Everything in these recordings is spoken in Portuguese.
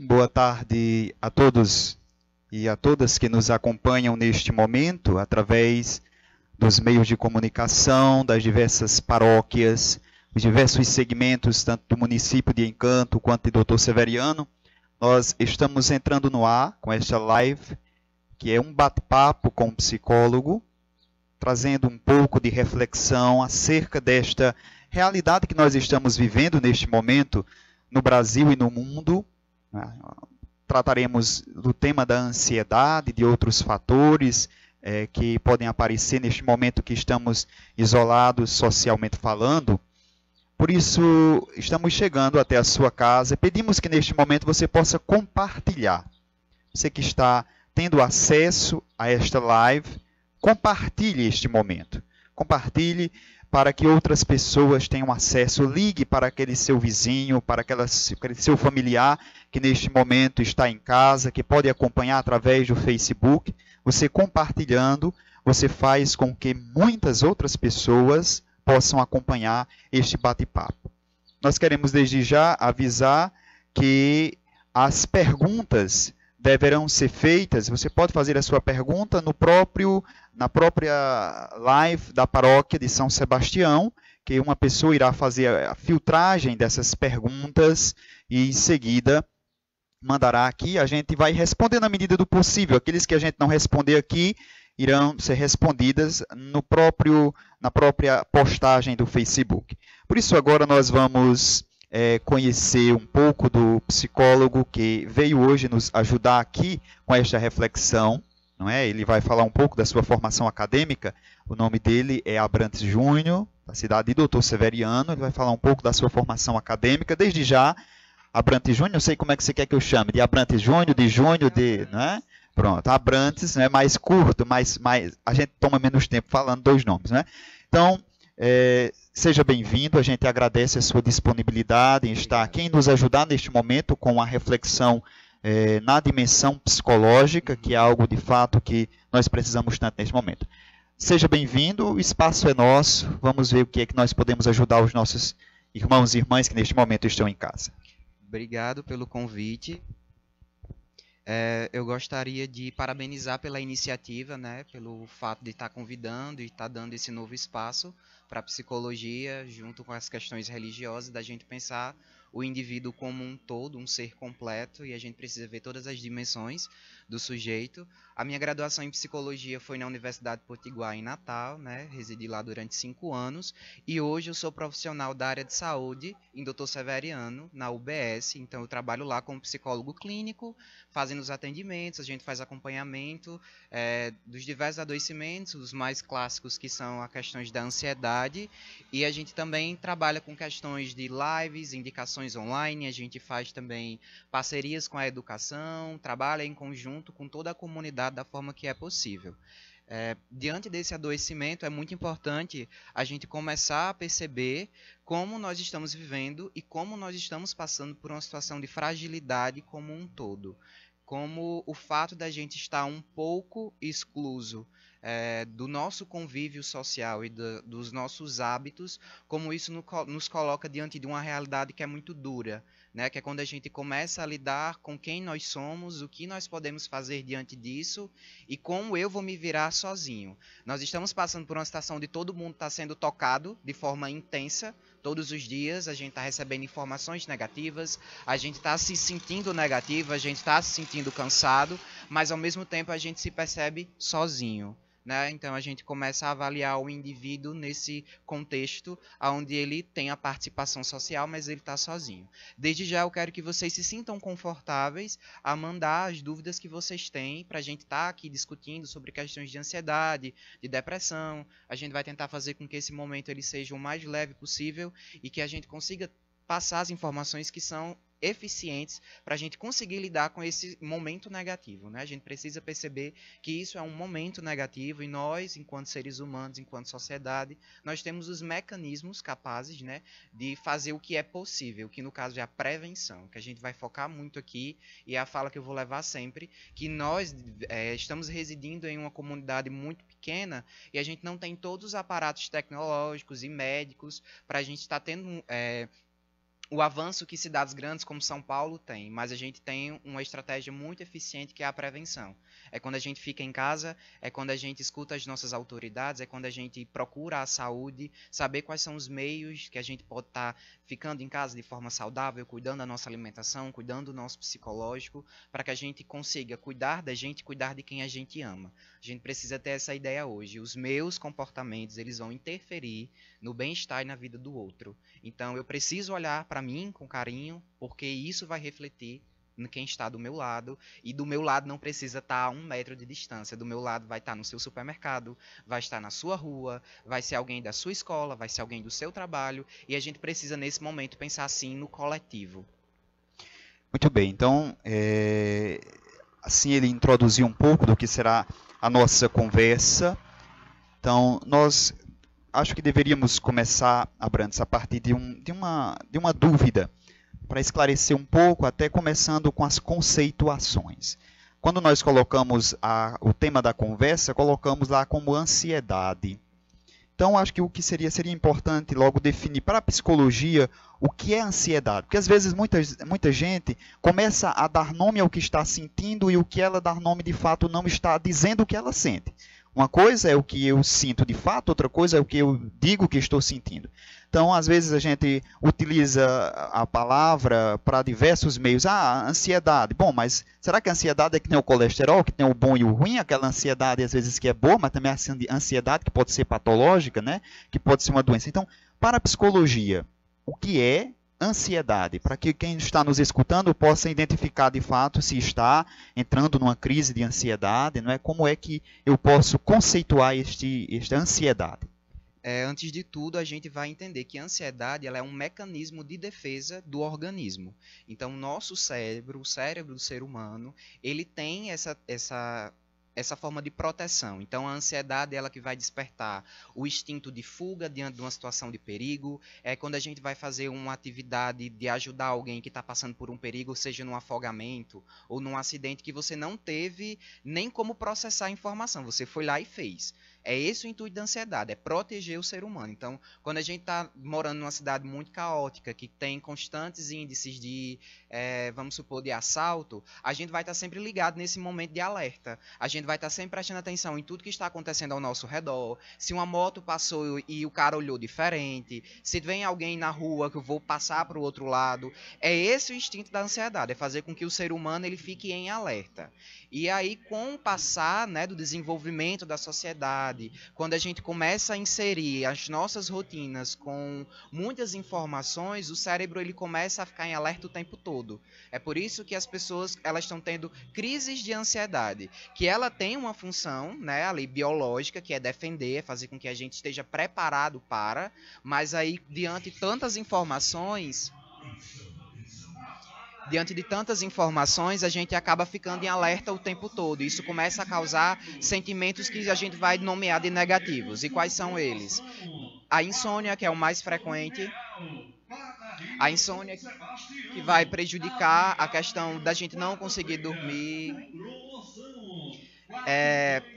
Boa tarde a todos e a todas que nos acompanham neste momento através dos meios de comunicação, das diversas paróquias, os diversos segmentos, tanto do município de Encanto quanto de Doutor Severiano. Nós estamos entrando no ar com esta live, que é um bate-papo com um psicólogo, trazendo um pouco de reflexão acerca desta realidade que nós estamos vivendo neste momento no Brasil e no mundo. Trataremos do tema da ansiedade, de outros fatores que podem aparecer neste momento que estamos isolados socialmente falando. Por isso, estamos chegando até a sua casa. Pedimos que neste momento você possa compartilhar. Você que está tendo acesso a esta live, compartilhe este momento. Compartilhe para que outras pessoas tenham acesso. Ligue para aquele seu vizinho, para aquele seu familiar que neste momento está em casa, que pode acompanhar através do Facebook. Você compartilhando, você faz com que muitas outras pessoas possam acompanhar este bate-papo. Nós queremos desde já avisar que as perguntas deverão ser feitas. Você pode fazer a sua pergunta na própria live da paróquia de São Sebastião, que uma pessoa irá fazer a filtragem dessas perguntas e em seguida mandará aqui. A gente vai responder na medida do possível. Aqueles que a gente não responder aqui irão ser respondidas na própria postagem do Facebook. Por isso agora nós vamos conhecer um pouco do psicólogo que veio hoje nos ajudar aqui com esta reflexão. Não é? Ele vai falar um pouco da sua formação acadêmica. O nome dele é Abrantes Júnior, da cidade de Doutor Severiano. Ele vai falar um pouco da sua formação acadêmica. Desde já, Abrantes Júnior, não sei como é que você quer que eu chame, de Abrantes Júnior, de Júnior, não é? Pronto, Abrantes, né, mais curto, mais a gente toma menos tempo falando dois nomes, né? Então, seja bem-vindo, a gente agradece a sua disponibilidade em estar aqui e nos ajudar neste momento com a reflexão na dimensão psicológica, que é algo de fato que nós precisamos tanto neste momento. Seja bem-vindo, o espaço é nosso, vamos ver o que é que nós podemos ajudar os nossos irmãos e irmãs que neste momento estão em casa. Obrigado pelo convite. Eu gostaria de parabenizar pela iniciativa, né, pelo fato de estar convidando e estar dando esse novo espaço para a psicologia, junto com as questões religiosas, da gente pensar o indivíduo como um todo, um ser completo, e a gente precisa ver todas as dimensões do sujeito. A minha graduação em psicologia foi na Universidade Potiguar, em Natal, né, residi lá durante 5 anos, e hoje eu sou profissional da área de saúde em Doutor Severiano, na UBS, então eu trabalho lá como psicólogo clínico, fazendo os atendimentos, a gente faz acompanhamento dos diversos adoecimentos, os mais clássicos que são as questões da ansiedade, e a gente também trabalha com questões de lives, indicações online, a gente faz também parcerias com a educação, trabalha em conjunto com toda a comunidade da forma que é possível. Diante desse adoecimento, é muito importante a gente começar a perceber como nós estamos vivendo e como nós estamos passando por uma situação de fragilidade como um todo. Como o fato da gente estar um pouco excluso do nosso convívio social e dos nossos hábitos, como isso nos coloca diante de uma realidade que é muito dura, né? Que é quando a gente começa a lidar com quem nós somos, o que nós podemos fazer diante disso e como eu vou me virar sozinho. Nós estamos passando por uma situação de todo mundo está sendo tocado de forma intensa. Todos os dias a gente está recebendo informações negativas, a gente está se sentindo negativo, a gente está se sentindo cansado, mas ao mesmo tempo a gente se percebe sozinho. Né? Então a gente começa a avaliar o indivíduo nesse contexto onde ele tem a participação social, mas ele está sozinho. Desde já eu quero que vocês se sintam confortáveis a mandar as dúvidas que vocês têm para a gente estar aqui discutindo sobre questões de ansiedade, de depressão. A gente vai tentar fazer com que esse momento ele seja o mais leve possível e que a gente consiga passar as informações que são eficientes para a gente conseguir lidar com esse momento negativo, né? A gente precisa perceber que isso é um momento negativo e nós, enquanto seres humanos, enquanto sociedade, nós temos os mecanismos capazes, né, de fazer o que é possível, que no caso é a prevenção, que a gente vai focar muito aqui e é a fala que eu vou levar sempre, que nós estamos residindo em uma comunidade muito pequena e a gente não tem todos os aparatos tecnológicos e médicos para a gente estar tendo o avanço que cidades grandes como São Paulo tem, mas a gente tem uma estratégia muito eficiente que é a prevenção. É quando a gente fica em casa, é quando a gente escuta as nossas autoridades, é quando a gente procura a saúde, saber quais são os meios que a gente pode estar ficando em casa de forma saudável, cuidando da nossa alimentação, cuidando do nosso psicológico, para que a gente consiga cuidar da gente e cuidar de quem a gente ama. A gente precisa ter essa ideia hoje. Os meus comportamentos, eles vão interferir no bem-estar e na vida do outro. Então eu preciso olhar para mim com carinho, porque isso vai refletir em quem está do meu lado, e do meu lado não precisa estar a 1 metro de distância, do meu lado vai estar no seu supermercado, vai estar na sua rua, vai ser alguém da sua escola, vai ser alguém do seu trabalho, e a gente precisa nesse momento pensar assim no coletivo. Muito bem, então, assim ele introduziu um pouco do que será a nossa conversa. Então, nós acho que deveríamos começar, Abrantes, a partir de uma dúvida, para esclarecer um pouco, até começando com as conceituações. Quando nós colocamos o tema da conversa, colocamos lá como ansiedade. Então, acho que o que seria importante logo definir para a psicologia o que é ansiedade. Porque às vezes muita gente começa a dar nome ao que está sentindo e o que ela dar nome de fato não está dizendo o que ela sente. Uma coisa é o que eu sinto de fato, outra coisa é o que eu digo que estou sentindo. Então, às vezes a gente utiliza a palavra para diversos meios. Ah, ansiedade. Bom, mas será que a ansiedade é que tem o colesterol, que tem o bom e o ruim? Aquela ansiedade, às vezes, que é boa, mas também a ansiedade que pode ser patológica, né? Que pode ser uma doença. Então, para a psicologia, o que é ansiedade? Para que quem está nos escutando possa identificar de fato se está entrando numa crise de ansiedade, não é? Como é que eu posso conceituar esta ansiedade? Antes de tudo, a gente vai entender que a ansiedade ela é um mecanismo de defesa do organismo. Então, o nosso cérebro, o cérebro do ser humano, ele tem essa forma de proteção. Então, a ansiedade é ela que vai despertar o instinto de fuga diante de uma situação de perigo. É quando a gente vai fazer uma atividade de ajudar alguém que está passando por um perigo, seja num afogamento ou num acidente que você não teve nem como processar a informação. Você foi lá e fez. É esse o intuito da ansiedade, é proteger o ser humano. Então, quando a gente está morando numa cidade muito caótica, que tem constantes índices de, vamos supor, de assalto, a gente vai estar sempre ligado nesse momento de alerta. A gente vai estar sempre prestando atenção em tudo que está acontecendo ao nosso redor. Se uma moto passou e o cara olhou diferente, se vem alguém na rua que eu vou passar para o outro lado. É esse o instinto da ansiedade, é fazer com que o ser humano ele fique em alerta. E aí, com o passar, né, do desenvolvimento da sociedade, quando a gente começa a inserir as nossas rotinas com muitas informações, o cérebro ele começa a ficar em alerta o tempo todo. É por isso que as pessoas elas estão tendo crises de ansiedade, que ela tem uma função, né, ali biológica, que é defender, é fazer com que a gente esteja preparado para, mas aí diante de tantas informações, a gente acaba ficando em alerta o tempo todo. Isso começa a causar sentimentos que a gente vai nomear de negativos. E quais são eles? A insônia, que é o mais frequente. A insônia que vai prejudicar a questão da gente não conseguir dormir.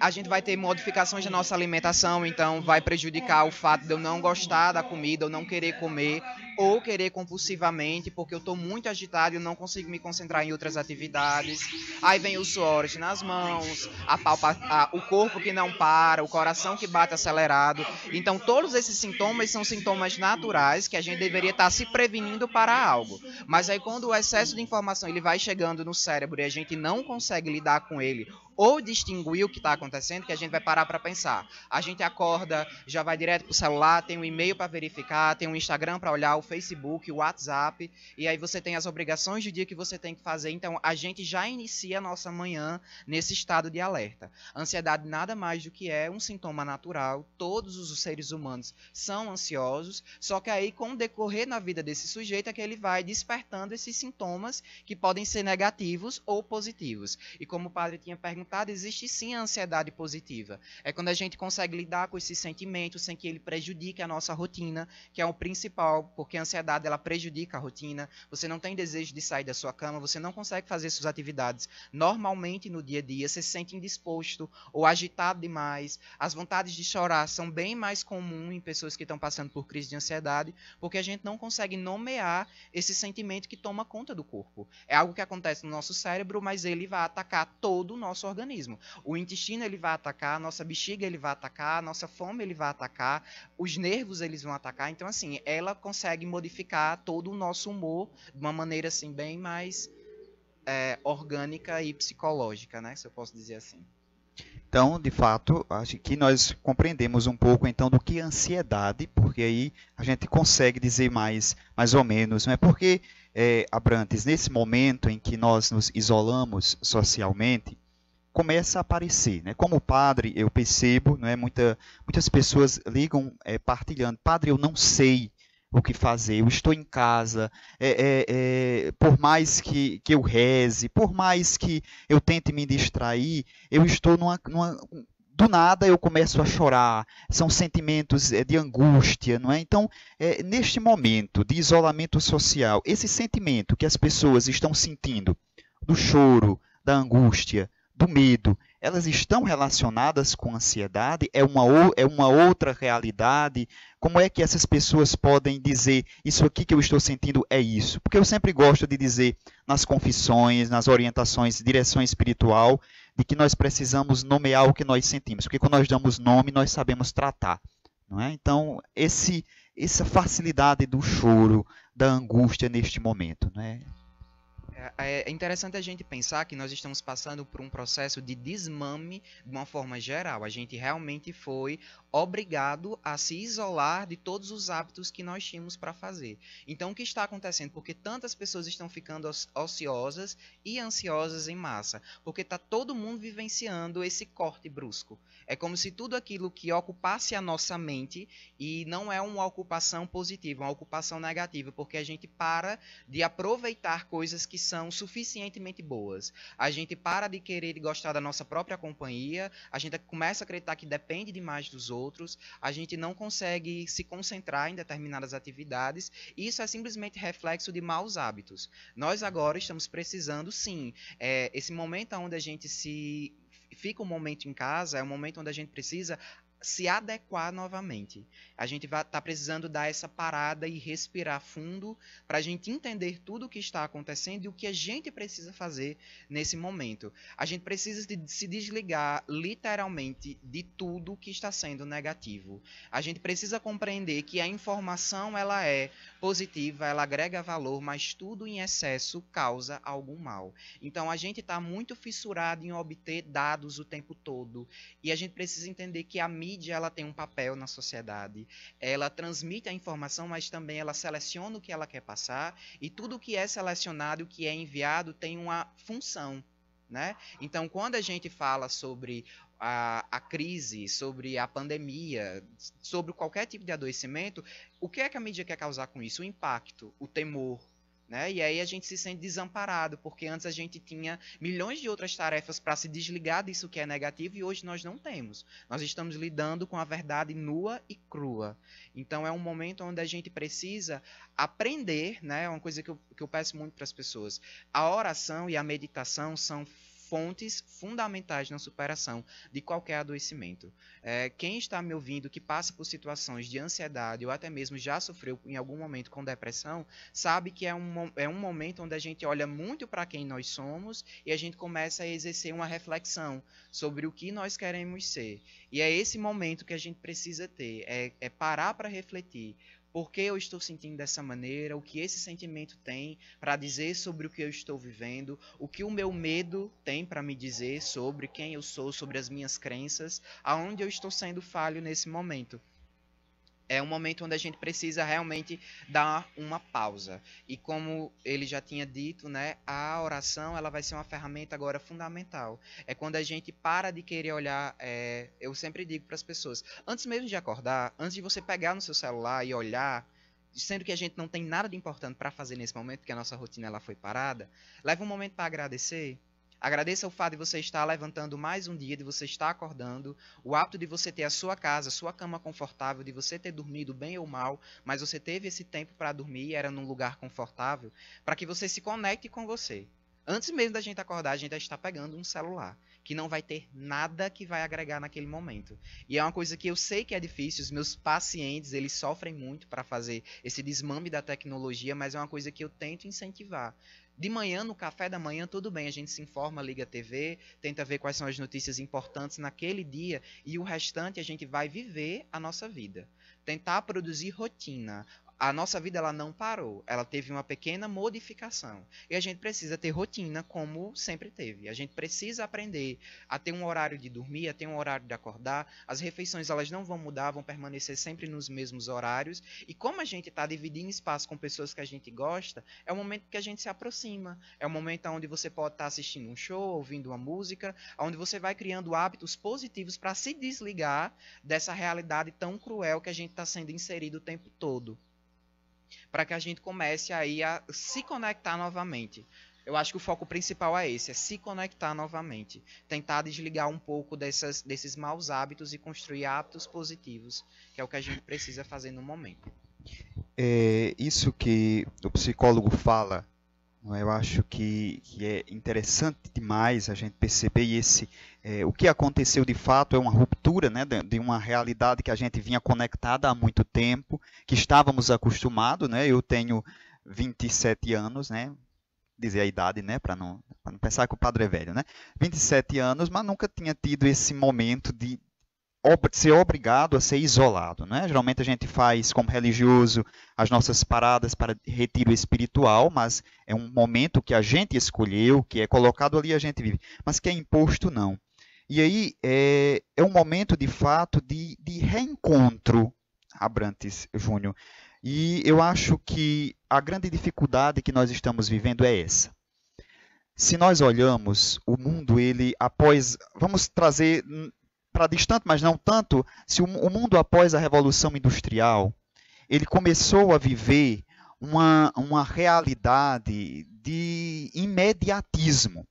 A gente vai ter modificações na nossa alimentação, então vai prejudicar o fato de eu não gostar da comida, eu não querer comer, ou querer compulsivamente, porque eu estou muito agitado e eu não consigo me concentrar em outras atividades. Aí vem os suores nas mãos, o corpo que não para, o coração que bate acelerado. Então, todos esses sintomas são sintomas naturais que a gente deveria estar se prevenindo para algo. Mas aí, quando o excesso de informação ele vai chegando no cérebro e a gente não consegue lidar com ele, ou distinguir o que está acontecendo, que a gente vai parar para pensar. A gente acorda, já vai direto para o celular, tem um e-mail para verificar, tem um Instagram para olhar, o Facebook, o WhatsApp, e aí você tem as obrigações do dia que você tem que fazer. Então, a gente já inicia a nossa manhã nesse estado de alerta. A ansiedade nada mais do que é um sintoma natural. Todos os seres humanos são ansiosos, só que aí, com o decorrer na vida desse sujeito, é que ele vai despertando esses sintomas que podem ser negativos ou positivos. E como o padre tinha perguntado vontade, existe sim a ansiedade positiva. É quando a gente consegue lidar com esses sentimentos sem que ele prejudique a nossa rotina, que é o principal, porque a ansiedade ela prejudica a rotina. Você não tem desejo de sair da sua cama, você não consegue fazer suas atividades normalmente no dia a dia, você se sente indisposto ou agitado demais. As vontades de chorar são bem mais comuns em pessoas que estão passando por crise de ansiedade, porque a gente não consegue nomear esse sentimento que toma conta do corpo. É algo que acontece no nosso cérebro, mas ele vai atacar todo o nosso organismo. O intestino ele vai atacar, a nossa bexiga ele vai atacar, a nossa fome ele vai atacar, os nervos eles vão atacar. Então assim, ela consegue modificar todo o nosso humor de uma maneira assim bem mais orgânica e psicológica, né? Se eu posso dizer assim. Então, de fato, acho que nós compreendemos um pouco então do que é ansiedade, porque aí a gente consegue dizer mais ou menos, não é? Porque, Abrantes, nesse momento em que nós nos isolamos socialmente, começa a aparecer, né? Como padre, eu percebo, não é? Muitas pessoas ligam partilhando, padre, eu não sei o que fazer, eu estou em casa, por mais que eu reze, por mais que eu tente me distrair, eu estou do nada eu começo a chorar, são sentimentos de angústia, não é? Então, neste momento de isolamento social, esse sentimento que as pessoas estão sentindo, do choro, da angústia, do medo, elas estão relacionadas com ansiedade? É uma outra realidade? Como é que essas pessoas podem dizer isso aqui que eu estou sentindo é isso? Porque eu sempre gosto de dizer nas confissões, nas orientações de direção espiritual, de que nós precisamos nomear o que nós sentimos, porque quando nós damos nome, nós sabemos tratar, não é? Então, essa facilidade do choro, da angústia neste momento, não é? É interessante a gente pensar que nós estamos passando por um processo de desmame de uma forma geral. A gente realmente foi obrigado a se isolar de todos os hábitos que nós tínhamos para fazer. Então, o que está acontecendo? Porque tantas pessoas estão ficando ociosas e ansiosas em massa, porque está todo mundo vivenciando esse corte brusco. É como se tudo aquilo que ocupasse a nossa mente, e não é uma ocupação positiva, é uma ocupação negativa, porque a gente para de aproveitar coisas que são suficientemente boas. A gente para de querer e gostar da nossa própria companhia, a gente começa a acreditar que depende demais dos outros, a gente não consegue se concentrar em determinadas atividades, e isso é simplesmente reflexo de maus hábitos. Nós agora estamos precisando, sim, esse momento onde a gente fica um momento em casa, é um momento onde a gente precisa se adequar novamente. A gente vai estar precisando dar essa parada e respirar fundo para a gente entender tudo o que está acontecendo e o que a gente precisa fazer nesse momento. A gente precisa de se desligar literalmente de tudo que está sendo negativo. A gente precisa compreender que a informação ela é positiva, ela agrega valor, mas tudo em excesso causa algum mal. Então a gente está muito fissurado em obter dados o tempo todo e a gente precisa entender que a mídia ela tem um papel na sociedade. Ela transmite a informação, mas também ela seleciona o que ela quer passar, e tudo que é selecionado, o que é enviado, tem uma função, né? Então, quando a gente fala sobre a crise, sobre a pandemia, sobre qualquer tipo de adoecimento, o que é que a mídia quer causar com isso? O impacto, o temor, né? E aí a gente se sente desamparado, porque antes a gente tinha milhões de outras tarefas para se desligar disso que é negativo e hoje nós não temos. Nós estamos lidando com a verdade nua e crua. Então é um momento onde a gente precisa aprender, né? É uma coisa que eu peço muito para as pessoas. A oração e a meditação são fontes fundamentais na superação de qualquer adoecimento. Quem está me ouvindo que passa por situações de ansiedade ou até mesmo já sofreu em algum momento com depressão, sabe que é um momento onde a gente olha muito para quem nós somos e a gente começa a exercer uma reflexão sobre o que nós queremos ser. E é esse momento que a gente precisa ter, é parar para refletir. Por que eu estou sentindo dessa maneira? O que esse sentimento tem para dizer sobre o que eu estou vivendo? O que o meu medo tem para me dizer sobre quem eu sou, sobre as minhas crenças? Aonde eu estou sendo falho nesse momento? É um momento onde a gente precisa realmente dar uma pausa. E como ele já tinha dito, né, a oração ela vai ser uma ferramenta agora fundamental. É quando a gente para de querer olhar, eu sempre digo para as pessoas, antes mesmo de acordar, antes de você pegar no seu celular e olhar, sendo que a gente não tem nada de importante para fazer nesse momento, porque a nossa rotina ela foi parada, leva um momento para agradecer. Agradeça o fato de você estar levantando mais um dia, de você estar acordando, o hábito de você ter a sua casa, a sua cama confortável, de você ter dormido bem ou mal, mas você teve esse tempo para dormir, era num lugar confortável, para que você se conecte com você. Antes mesmo da gente acordar, a gente já está pegando um celular, que não vai ter nada que vai agregar naquele momento. E é uma coisa que eu sei que é difícil, os meus pacientes, eles sofrem muito para fazer esse desmame da tecnologia, mas é uma coisa que eu tento incentivar. De manhã, no café da manhã, tudo bem, a gente se informa, liga a TV, tenta ver quais são as notícias importantes naquele dia e o restante a gente vai viver a nossa vida. Tentar produzir rotina. A nossa vida ela não parou, ela teve uma pequena modificação. E a gente precisa ter rotina como sempre teve. A gente precisa aprender a ter um horário de dormir, a ter um horário de acordar. As refeições elas não vão mudar, vão permanecer sempre nos mesmos horários. E como a gente está dividindo espaço com pessoas que a gente gosta, é o momento que a gente se aproxima. É o momento onde você pode estar assistindo um show, ouvindo uma música, onde você vai criando hábitos positivos para se desligar dessa realidade tão cruel que a gente está sendo inserido o tempo todo, para que a gente comece aí a se conectar novamente. Eu acho que o foco principal é esse, é se conectar novamente. Tentar desligar um pouco desses maus hábitos e construir hábitos positivos, que é o que a gente precisa fazer no momento. É isso que o psicólogo fala, não é? Eu acho que é interessante demais a gente perceber o que aconteceu de fato é uma ruptura, né, de uma realidade que a gente vinha conectada há muito tempo, que estávamos acostumados, né? Eu tenho 27 anos, né? Dizer a idade, né, para não pensar que o padre é velho, né? 27 anos, mas nunca tinha tido esse momento de ser obrigado a ser isolado, né? Geralmente a gente faz, como religioso, as nossas paradas para retiro espiritual, mas é um momento que a gente escolheu, que é colocado ali, a gente vive, mas que é imposto, não. E aí é um momento, de fato, de reencontro, Abrantes Júnior. E eu acho que a grande dificuldade que nós estamos vivendo é essa. Se nós olhamos o mundo, ele após... Vamos trazer para distante, mas não tanto, se o mundo após a Revolução Industrial, ele começou a viver uma realidade de imediatismo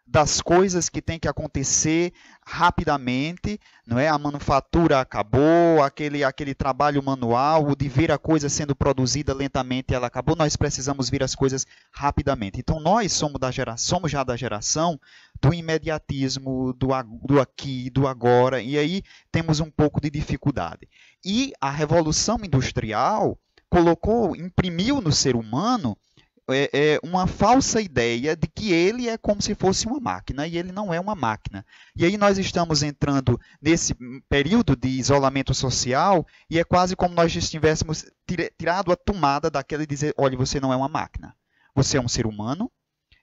das coisas que tem que acontecer rapidamente, não é? A manufatura acabou, aquele trabalho manual, o de ver a coisa sendo produzida lentamente, ela acabou, nós precisamos ver as coisas rapidamente. Então nós somos já da geração do imediatismo, do aqui, do agora, e aí temos um pouco de dificuldade. E a Revolução Industrial imprimiu no ser humano uma falsa ideia de que ele é como se fosse uma máquina, e ele não é uma máquina. E aí nós estamos entrando nesse período de isolamento social, e é quase como nós estivéssemos tirado a tomada daquele dizer, olha, você não é uma máquina. Você é um ser humano,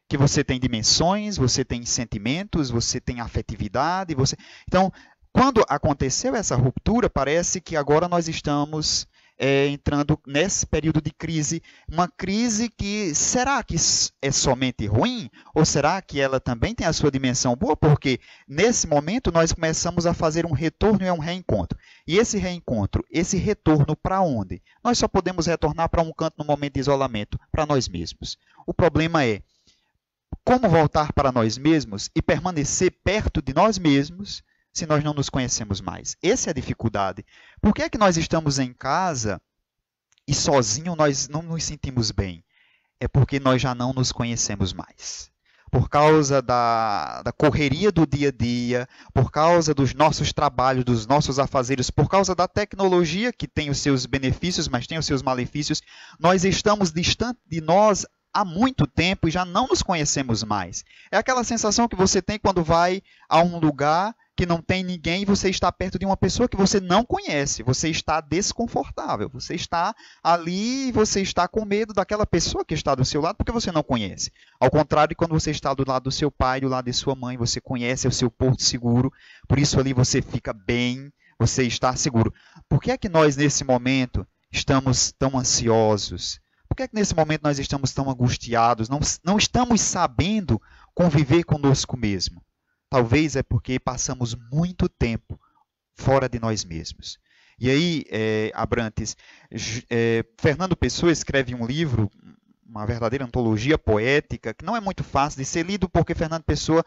que você tem dimensões, você tem sentimentos, você tem afetividade. Então, quando aconteceu essa ruptura, parece que agora nós estamos entrando nesse período de crise, uma crise que, será que é somente ruim? Ou será que ela também tem a sua dimensão boa? Porque nesse momento nós começamos a fazer um retorno e um reencontro. E esse reencontro, esse retorno para onde? Nós só podemos retornar para um canto no momento de isolamento, para nós mesmos. O problema é como voltar para nós mesmos e permanecer perto de nós mesmos se nós não nos conhecemos mais. Essa é a dificuldade. Por que é que nós estamos em casa e sozinho nós não nos sentimos bem? É porque nós já não nos conhecemos mais. Por causa da correria do dia a dia, por causa dos nossos trabalhos, dos nossos afazeres, por causa da tecnologia que tem os seus benefícios, mas tem os seus malefícios, nós estamos distantes de nós há muito tempo e já não nos conhecemos mais. É aquela sensação que você tem quando vai a um lugar que não tem ninguém e você está perto de uma pessoa que você não conhece, você está desconfortável, você está ali e você está com medo daquela pessoa que está do seu lado porque você não conhece. Ao contrário, quando você está do lado do seu pai, do lado de sua mãe, você conhece o seu porto seguro, por isso ali você fica bem, você está seguro. Por que é que nós nesse momento estamos tão ansiosos? Por que é que nesse momento nós estamos tão angustiados? Não estamos sabendo conviver conosco mesmo? Talvez é porque passamos muito tempo fora de nós mesmos. E aí, Abrantes, Fernando Pessoa escreve um livro uma verdadeira antologia poética, que não é muito fácil de ser lido, porque Fernando Pessoa,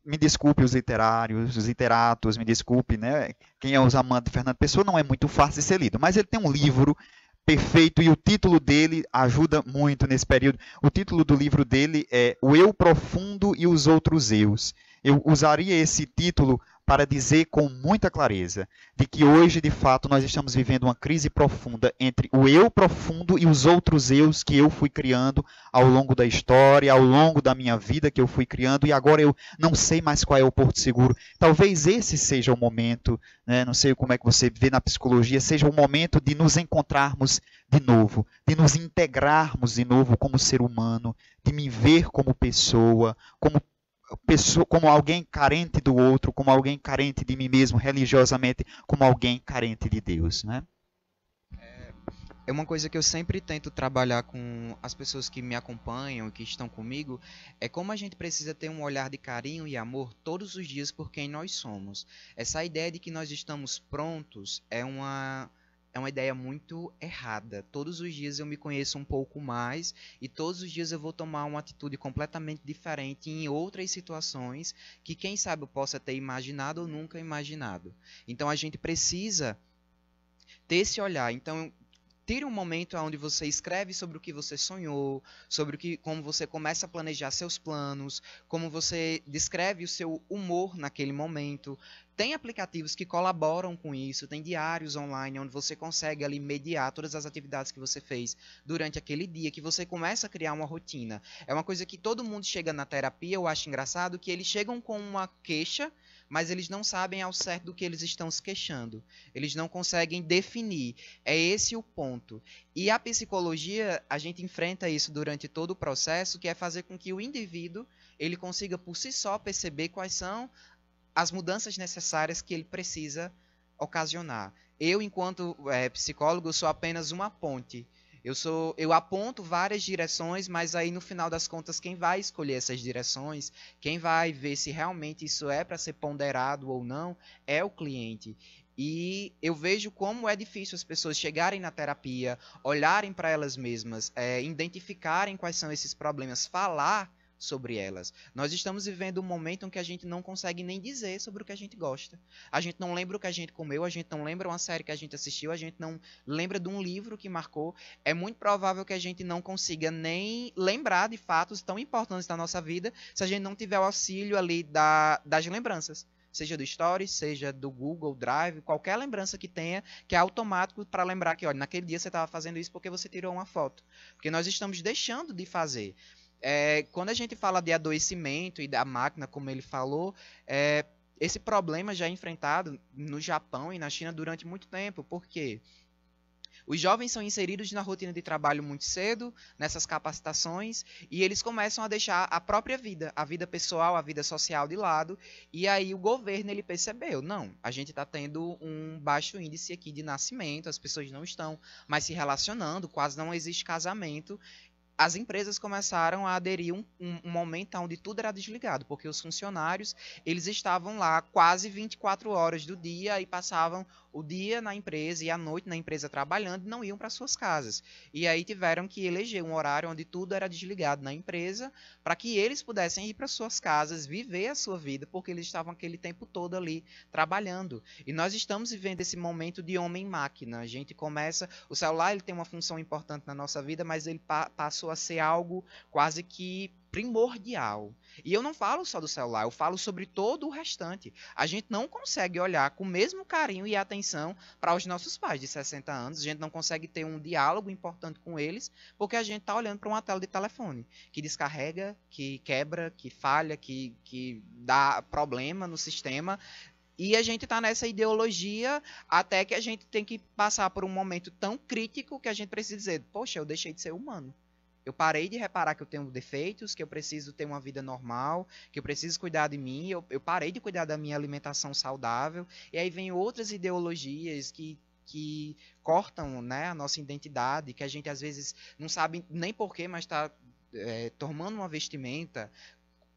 me desculpe os literários, os literatos, me desculpe, né, quem é os amantes de Fernando Pessoa, não é muito fácil de ser lido, mas ele tem um livro perfeito e o título dele ajuda muito nesse período. O título do livro dele é O Eu Profundo e os Outros Eus. Eu usaria esse título para dizer com muita clareza de que hoje, de fato, nós estamos vivendo uma crise profunda entre o eu profundo e os outros eus que eu fui criando ao longo da história, ao longo da minha vida que eu fui criando, e agora eu não sei mais qual é o porto seguro. Talvez esse seja o momento, né, não sei como é que você vê na psicologia, seja o momento de nos encontrarmos de novo, de nos integrarmos de novo como ser humano, de me ver como pessoa, como alguém carente do outro, como alguém carente de mim mesmo religiosamente, como alguém carente de Deus, né? É uma coisa que eu sempre tento trabalhar com as pessoas que me acompanham e que estão comigo, é como a gente precisa ter um olhar de carinho e amor todos os dias por quem nós somos. Essa ideia de que nós estamos prontos é uma ideia muito errada. Todos os dias eu me conheço um pouco mais e todos os dias eu vou tomar uma atitude completamente diferente em outras situações que quem sabe eu possa ter imaginado ou nunca imaginado. Então a gente precisa ter esse olhar. Então tire um momento onde você escreve sobre o que você sonhou, sobre como você começa a planejar seus planos, como você descreve o seu humor naquele momento. Tem aplicativos que colaboram com isso, tem diários online onde você consegue ali mediar todas as atividades que você fez durante aquele dia, que você começa a criar uma rotina. É uma coisa que todo mundo chega na terapia, eu acho engraçado, que eles chegam com uma queixa, mas eles não sabem ao certo do que eles estão se queixando. Eles não conseguem definir. É esse o ponto. E a psicologia, a gente enfrenta isso durante todo o processo, que é fazer com que o indivíduo ele consiga por si só perceber quais são as mudanças necessárias que ele precisa ocasionar. Eu, enquanto psicólogo, sou apenas uma ponte. Eu aponto várias direções, mas aí no final das contas quem vai escolher essas direções, quem vai ver se realmente isso é para ser ponderado ou não, é o cliente. E eu vejo como é difícil as pessoas chegarem na terapia, olharem para elas mesmas, identificarem quais são esses problemas, falar sobre elas. Nós estamos vivendo um momento em que a gente não consegue nem dizer sobre o que a gente gosta. A gente não lembra o que a gente comeu, a gente não lembra uma série que a gente assistiu, a gente não lembra de um livro que marcou. É muito provável que a gente não consiga nem lembrar de fatos tão importantes da nossa vida se a gente não tiver o auxílio ali das lembranças. Seja do Stories, seja do Google Drive, qualquer lembrança que tenha, que é automático para lembrar que, olha, naquele dia você estava fazendo isso porque você tirou uma foto. Porque nós estamos deixando de fazer. Quando a gente fala de adoecimento e da máquina, como ele falou, esse problema já é enfrentado no Japão e na China durante muito tempo. Por quê? Os jovens são inseridos na rotina de trabalho muito cedo, nessas capacitações, e eles começam a deixar a própria vida, a vida pessoal, a vida social de lado, e aí o governo ele percebeu, não, a gente está tendo um baixo índice aqui de nascimento, as pessoas não estão mais se relacionando, quase não existe casamento. As empresas começaram a aderir um momento onde tudo era desligado, porque os funcionários eles estavam lá quase 24 horas do dia e passavam o dia na empresa e a noite na empresa trabalhando e não iam para suas casas. E aí tiveram que eleger um horário onde tudo era desligado na empresa para que eles pudessem ir para suas casas, viver a sua vida, porque eles estavam aquele tempo todo ali trabalhando. E nós estamos vivendo esse momento de homem-máquina. A gente começa... O celular ele tem uma função importante na nossa vida, mas ele passou a ser algo quase que primordial. E eu não falo só do celular, eu falo sobre todo o restante. A gente não consegue olhar com o mesmo carinho e atenção para os nossos pais de 60 anos, a gente não consegue ter um diálogo importante com eles, porque a gente está olhando para uma tela de telefone, que descarrega, que quebra, que falha, que dá problema no sistema. E a gente está nessa ideologia até que a gente tem que passar por um momento tão crítico que a gente precisa dizer, poxa, eu deixei de ser humano. Eu parei de reparar que eu tenho defeitos, que eu preciso ter uma vida normal, que eu preciso cuidar de mim, eu parei de cuidar da minha alimentação saudável, e aí vem outras ideologias que cortam, né, a nossa identidade, que a gente às vezes não sabe nem porquê, mas está tomando uma vestimenta,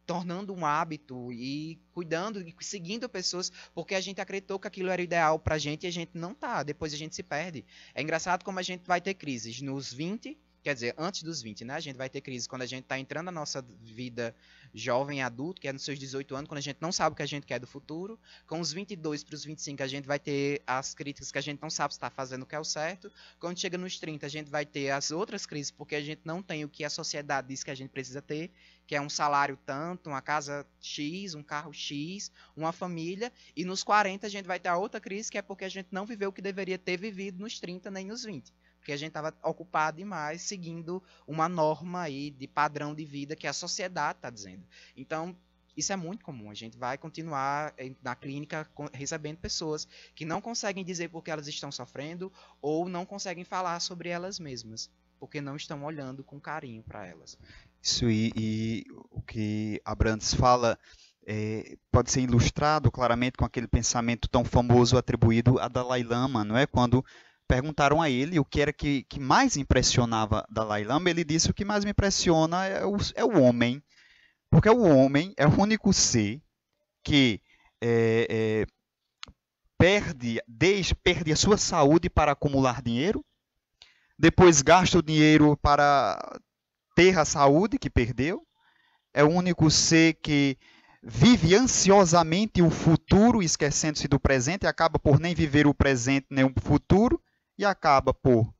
tornando um hábito e cuidando e seguindo pessoas, porque a gente acreditou que aquilo era ideal pra gente e a gente não tá, depois a gente se perde. É engraçado como a gente vai ter crises nos 20, Quer dizer, antes dos 20, né? A gente vai ter crise quando a gente está entrando na nossa vida jovem, adulto, que é nos seus 18 anos, quando a gente não sabe o que a gente quer do futuro. Com os 22 para os 25, a gente vai ter as críticas que a gente não sabe se está fazendo o que é o certo. Quando chega nos 30, a gente vai ter as outras crises, porque a gente não tem o que a sociedade diz que a gente precisa ter, que é um salário tanto, uma casa X, um carro X, uma família. E nos 40, a gente vai ter a outra crise, que é porque a gente não viveu o que deveria ter vivido nos 30 nem nos 20. Porque a gente estava ocupado demais seguindo uma norma aí de padrão de vida que a sociedade está dizendo. Então, isso é muito comum. A gente vai continuar na clínica recebendo pessoas que não conseguem dizer por que elas estão sofrendo ou não conseguem falar sobre elas mesmas, porque não estão olhando com carinho para elas. Isso, e o que Abrantes fala pode ser ilustrado claramente com aquele pensamento tão famoso atribuído a Dalai Lama, não é? Quando perguntaram a ele o que era que mais impressionava Dalai Lama, ele disse: o que mais me impressiona é o homem, porque o homem é o único ser que perde a sua saúde para acumular dinheiro, depois gasta o dinheiro para ter a saúde que perdeu, é o único ser que vive ansiosamente o futuro, esquecendo-se do presente, e acaba por nem viver o presente nem o futuro, e acaba por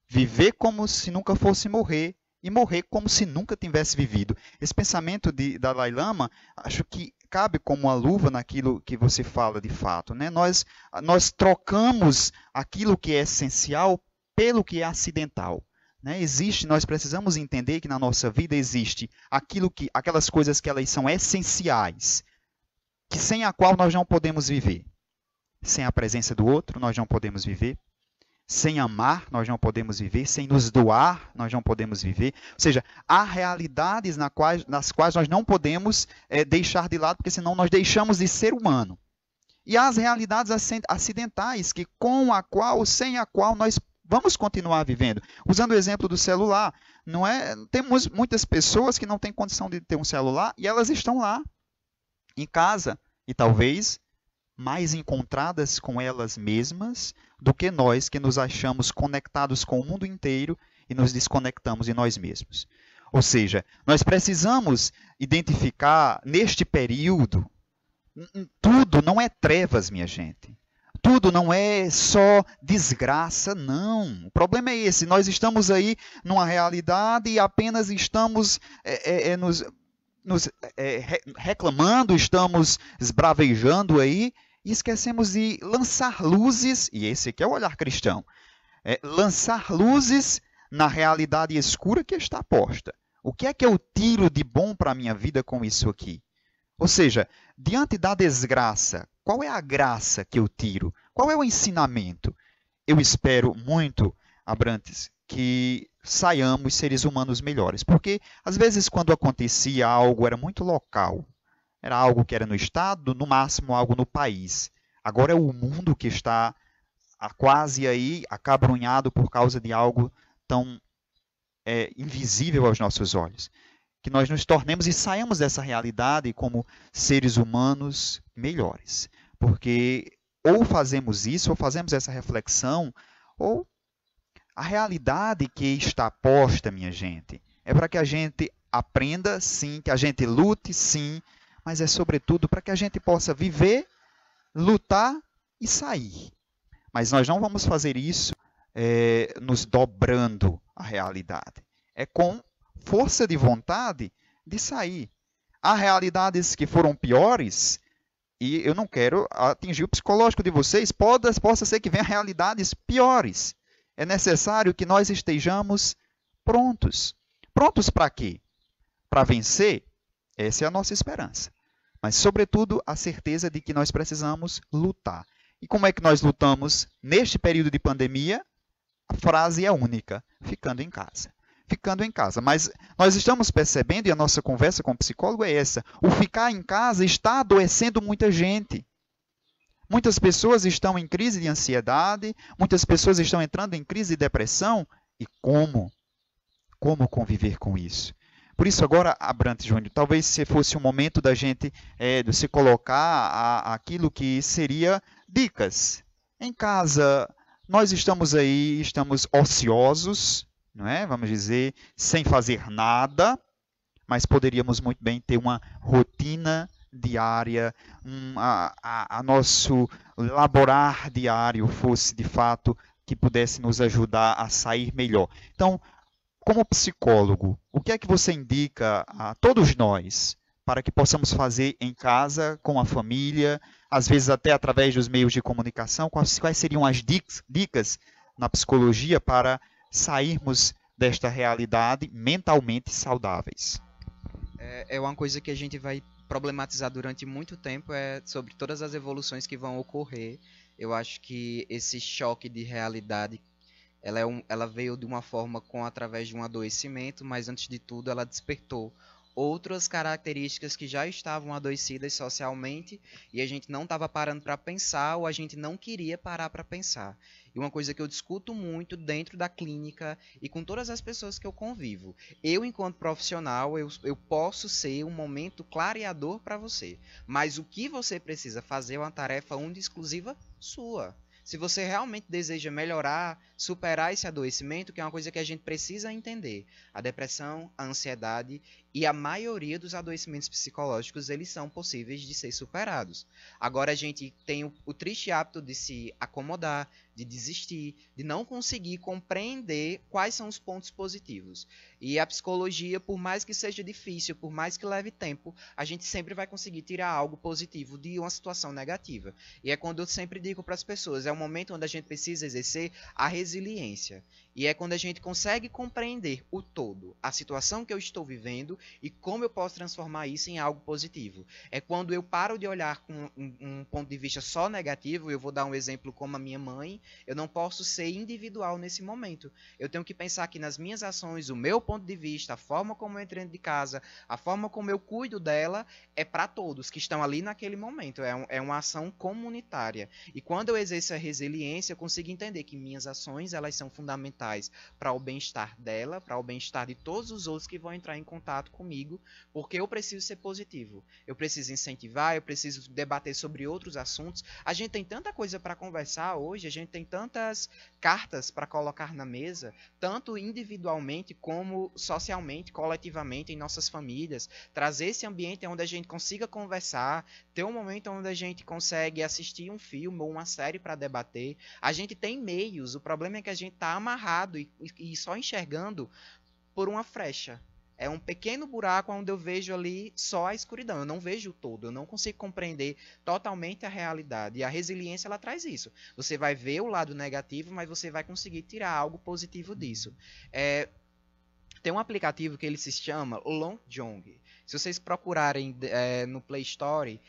viver como se nunca fosse morrer, e morrer como se nunca tivesse vivido. Esse pensamento de Dalai Lama, acho que cabe como uma luva naquilo que você fala de fato, né? Nós trocamos aquilo que é essencial pelo que é acidental. Né? Nós precisamos entender que na nossa vida existe aquelas coisas que elas são essenciais, que sem a qual nós não podemos viver. Sem a presença do outro, nós não podemos viver. Sem amar, nós não podemos viver. Sem nos doar, nós não podemos viver. Ou seja, há realidades nas quais nós não podemos deixar de lado, porque senão nós deixamos de ser humano. E há as realidades acidentais, sem a qual nós vamos continuar vivendo. Usando o exemplo do celular, temos muitas pessoas que não têm condição de ter um celular e elas estão lá, em casa, e talvez mais encontradas com elas mesmas do que nós que nos achamos conectados com o mundo inteiro e nos desconectamos de nós mesmos. Ou seja, nós precisamos identificar neste período, tudo não é trevas, minha gente. Tudo não é só desgraça, não. O problema é esse. Nós estamos aí numa realidade e apenas estamos reclamando, estamos esbravejando aí e esquecemos de lançar luzes, e esse aqui é o olhar cristão, lançar luzes na realidade escura que está posta. O que é que eu tiro de bom para a minha vida com isso aqui? Ou seja, diante da desgraça, qual é a graça que eu tiro? Qual é o ensinamento? Eu espero muito, Abrantes, que saiamos seres humanos melhores. Porque, às vezes, quando acontecia algo, era muito local. Era algo que era no Estado, no máximo algo no país. Agora é o mundo que está quase aí acabrunhado por causa de algo tão invisível aos nossos olhos. Que nós nos tornemos e saiamos dessa realidade como seres humanos melhores. Porque ou fazemos isso, ou fazemos essa reflexão, ou a realidade que está posta, minha gente, é para que a gente aprenda, sim, que a gente lute, sim, mas é sobretudo para que a gente possa viver, lutar e sair. Mas nós não vamos fazer isso nos dobrando a realidade. É com força de vontade de sair. Há realidades que foram piores e eu não quero atingir o psicológico de vocês. Possa ser que venha realidades piores. É necessário que nós estejamos prontos. Prontos para quê? Para vencer? Essa é a nossa esperança. Mas, sobretudo, a certeza de que nós precisamos lutar. E como é que nós lutamos neste período de pandemia? A frase é única: ficando em casa. Ficando em casa. Mas nós estamos percebendo, e a nossa conversa com o psicólogo é essa, o ficar em casa está adoecendo muita gente. Muitas pessoas estão em crise de ansiedade, muitas pessoas estão entrando em crise de depressão. E como? Como conviver com isso? Por isso agora, Abrantes Júnior, talvez se fosse um momento da gente de se colocar aquilo que seria dicas. Em casa, nós estamos aí, estamos ociosos, não é? Vamos dizer, sem fazer nada, mas poderíamos muito bem ter uma rotina diária, a nosso laborar diário fosse de fato que pudesse nos ajudar a sair melhor. Então, como psicólogo, o que é que você indica a todos nós para que possamos fazer em casa, com a família, às vezes até através dos meios de comunicação? Quais seriam as dicas na psicologia para sairmos desta realidade mentalmente saudáveis? É uma coisa que a gente vai problematizar durante muito tempo, é sobre todas as evoluções que vão ocorrer. Eu acho que esse choque de realidade, ela veio de uma forma através de um adoecimento, mas antes de tudo ela despertou outras características que já estavam adoecidas socialmente e a gente não estava parando para pensar ou a gente não queria parar para pensar. E uma coisa que eu discuto muito dentro da clínica e com todas as pessoas que eu convivo. Eu, enquanto profissional, eu posso ser um momento clareador para você, mas o que você precisa fazer é uma tarefa única e exclusiva sua. Se você realmente deseja melhorar, superar esse adoecimento, que é uma coisa que a gente precisa entender. A depressão, a ansiedade e a maioria dos adoecimentos psicológicos, eles são possíveis de ser superados. Agora a gente tem o triste hábito de se acomodar, de desistir, de não conseguir compreender quais são os pontos positivos. E a psicologia, por mais que seja difícil, por mais que leve tempo, a gente sempre vai conseguir tirar algo positivo de uma situação negativa. E é quando eu sempre digo para as pessoas, é um momento onde a gente precisa exercer a resiliência. E é quando a gente consegue compreender o todo, a situação que eu estou vivendo e como eu posso transformar isso em algo positivo. É quando eu paro de olhar com um ponto de vista só negativo, eu vou dar um exemplo como a minha mãe, eu não posso ser individual nesse momento. Eu tenho que pensar que nas minhas ações, o meu ponto de vista, a forma como eu entro dentro de casa, a forma como eu cuido dela, é para todos que estão ali naquele momento. É uma ação comunitária. E quando eu exerço a resiliência, eu consigo entender que minhas ações, elas são fundamentais para o bem-estar dela, para o bem-estar de todos os outros que vão entrar em contato comigo, porque eu preciso ser positivo. Eu preciso incentivar, eu preciso debater sobre outros assuntos. A gente tem tanta coisa para conversar hoje, a gente tem tantas cartas para colocar na mesa, tanto individualmente como socialmente, coletivamente, em nossas famílias. Trazer esse ambiente onde a gente consiga conversar, ter um momento onde a gente consegue assistir um filme ou uma série para debater. A gente tem meios, o problema é que a gente está amarrado e só enxergando por uma frecha. É um pequeno buraco onde eu vejo ali só a escuridão. Eu não vejo o todo. Eu não consigo compreender totalmente a realidade. E a resiliência, ela traz isso. Você vai ver o lado negativo, mas você vai conseguir tirar algo positivo disso. Tem um aplicativo que ele se chama Long Jong. Se vocês procurarem no Play Store,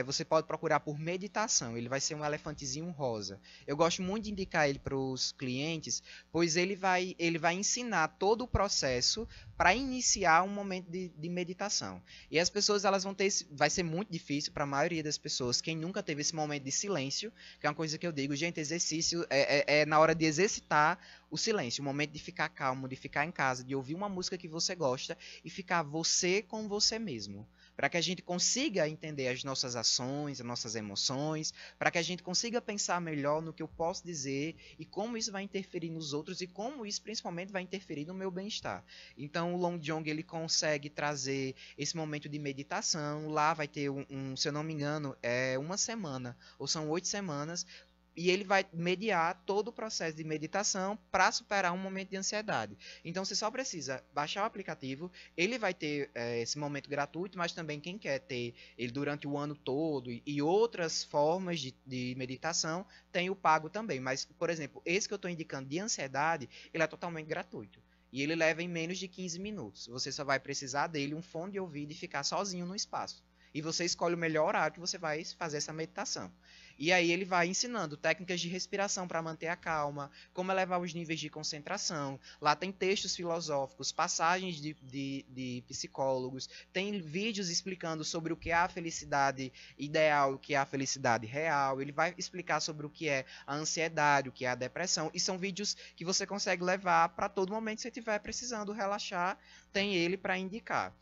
você pode procurar por meditação. Ele vai ser um elefantezinho rosa. Eu gosto muito de indicar ele para os clientes, pois ele vai ensinar todo o processo para iniciar um momento de meditação. E as pessoas, elas vão ter vai ser muito difícil para a maioria das pessoas, quem nunca teve esse momento de silêncio, que é uma coisa que eu digo, gente, exercício é na hora de exercitar o silêncio, o momento de ficar calmo, de ficar em casa, de ouvir uma música que você gosta e ficar você com você mesmo. Para que a gente consiga entender as nossas ações, as nossas emoções, para que a gente consiga pensar melhor no que eu posso dizer e como isso vai interferir nos outros e como isso principalmente vai interferir no meu bem-estar. Então o Long Jong, ele consegue trazer esse momento de meditação. Lá vai ter se eu não me engano, é uma semana ou são 8 semanas. E ele vai mediar todo o processo de meditação para superar um momento de ansiedade. Então você só precisa baixar o aplicativo, ele vai ter esse momento gratuito, mas também quem quer ter ele durante o ano todo e outras formas de meditação, tem o pago também. Mas, por exemplo, esse que eu estou indicando de ansiedade, ele é totalmente gratuito. E ele leva em menos de 15 minutos. Você só vai precisar dele, um fone de ouvido e ficar sozinho no espaço. E você escolhe o melhor horário que você vai fazer essa meditação. E aí ele vai ensinando técnicas de respiração para manter a calma, como elevar os níveis de concentração. Lá tem textos filosóficos, passagens de psicólogos, tem vídeos explicando sobre o que é a felicidade ideal, o que é a felicidade real. Ele vai explicar sobre o que é a ansiedade, o que é a depressão. E são vídeos que você consegue levar para todo momento que você estiver precisando relaxar, tem ele para indicar.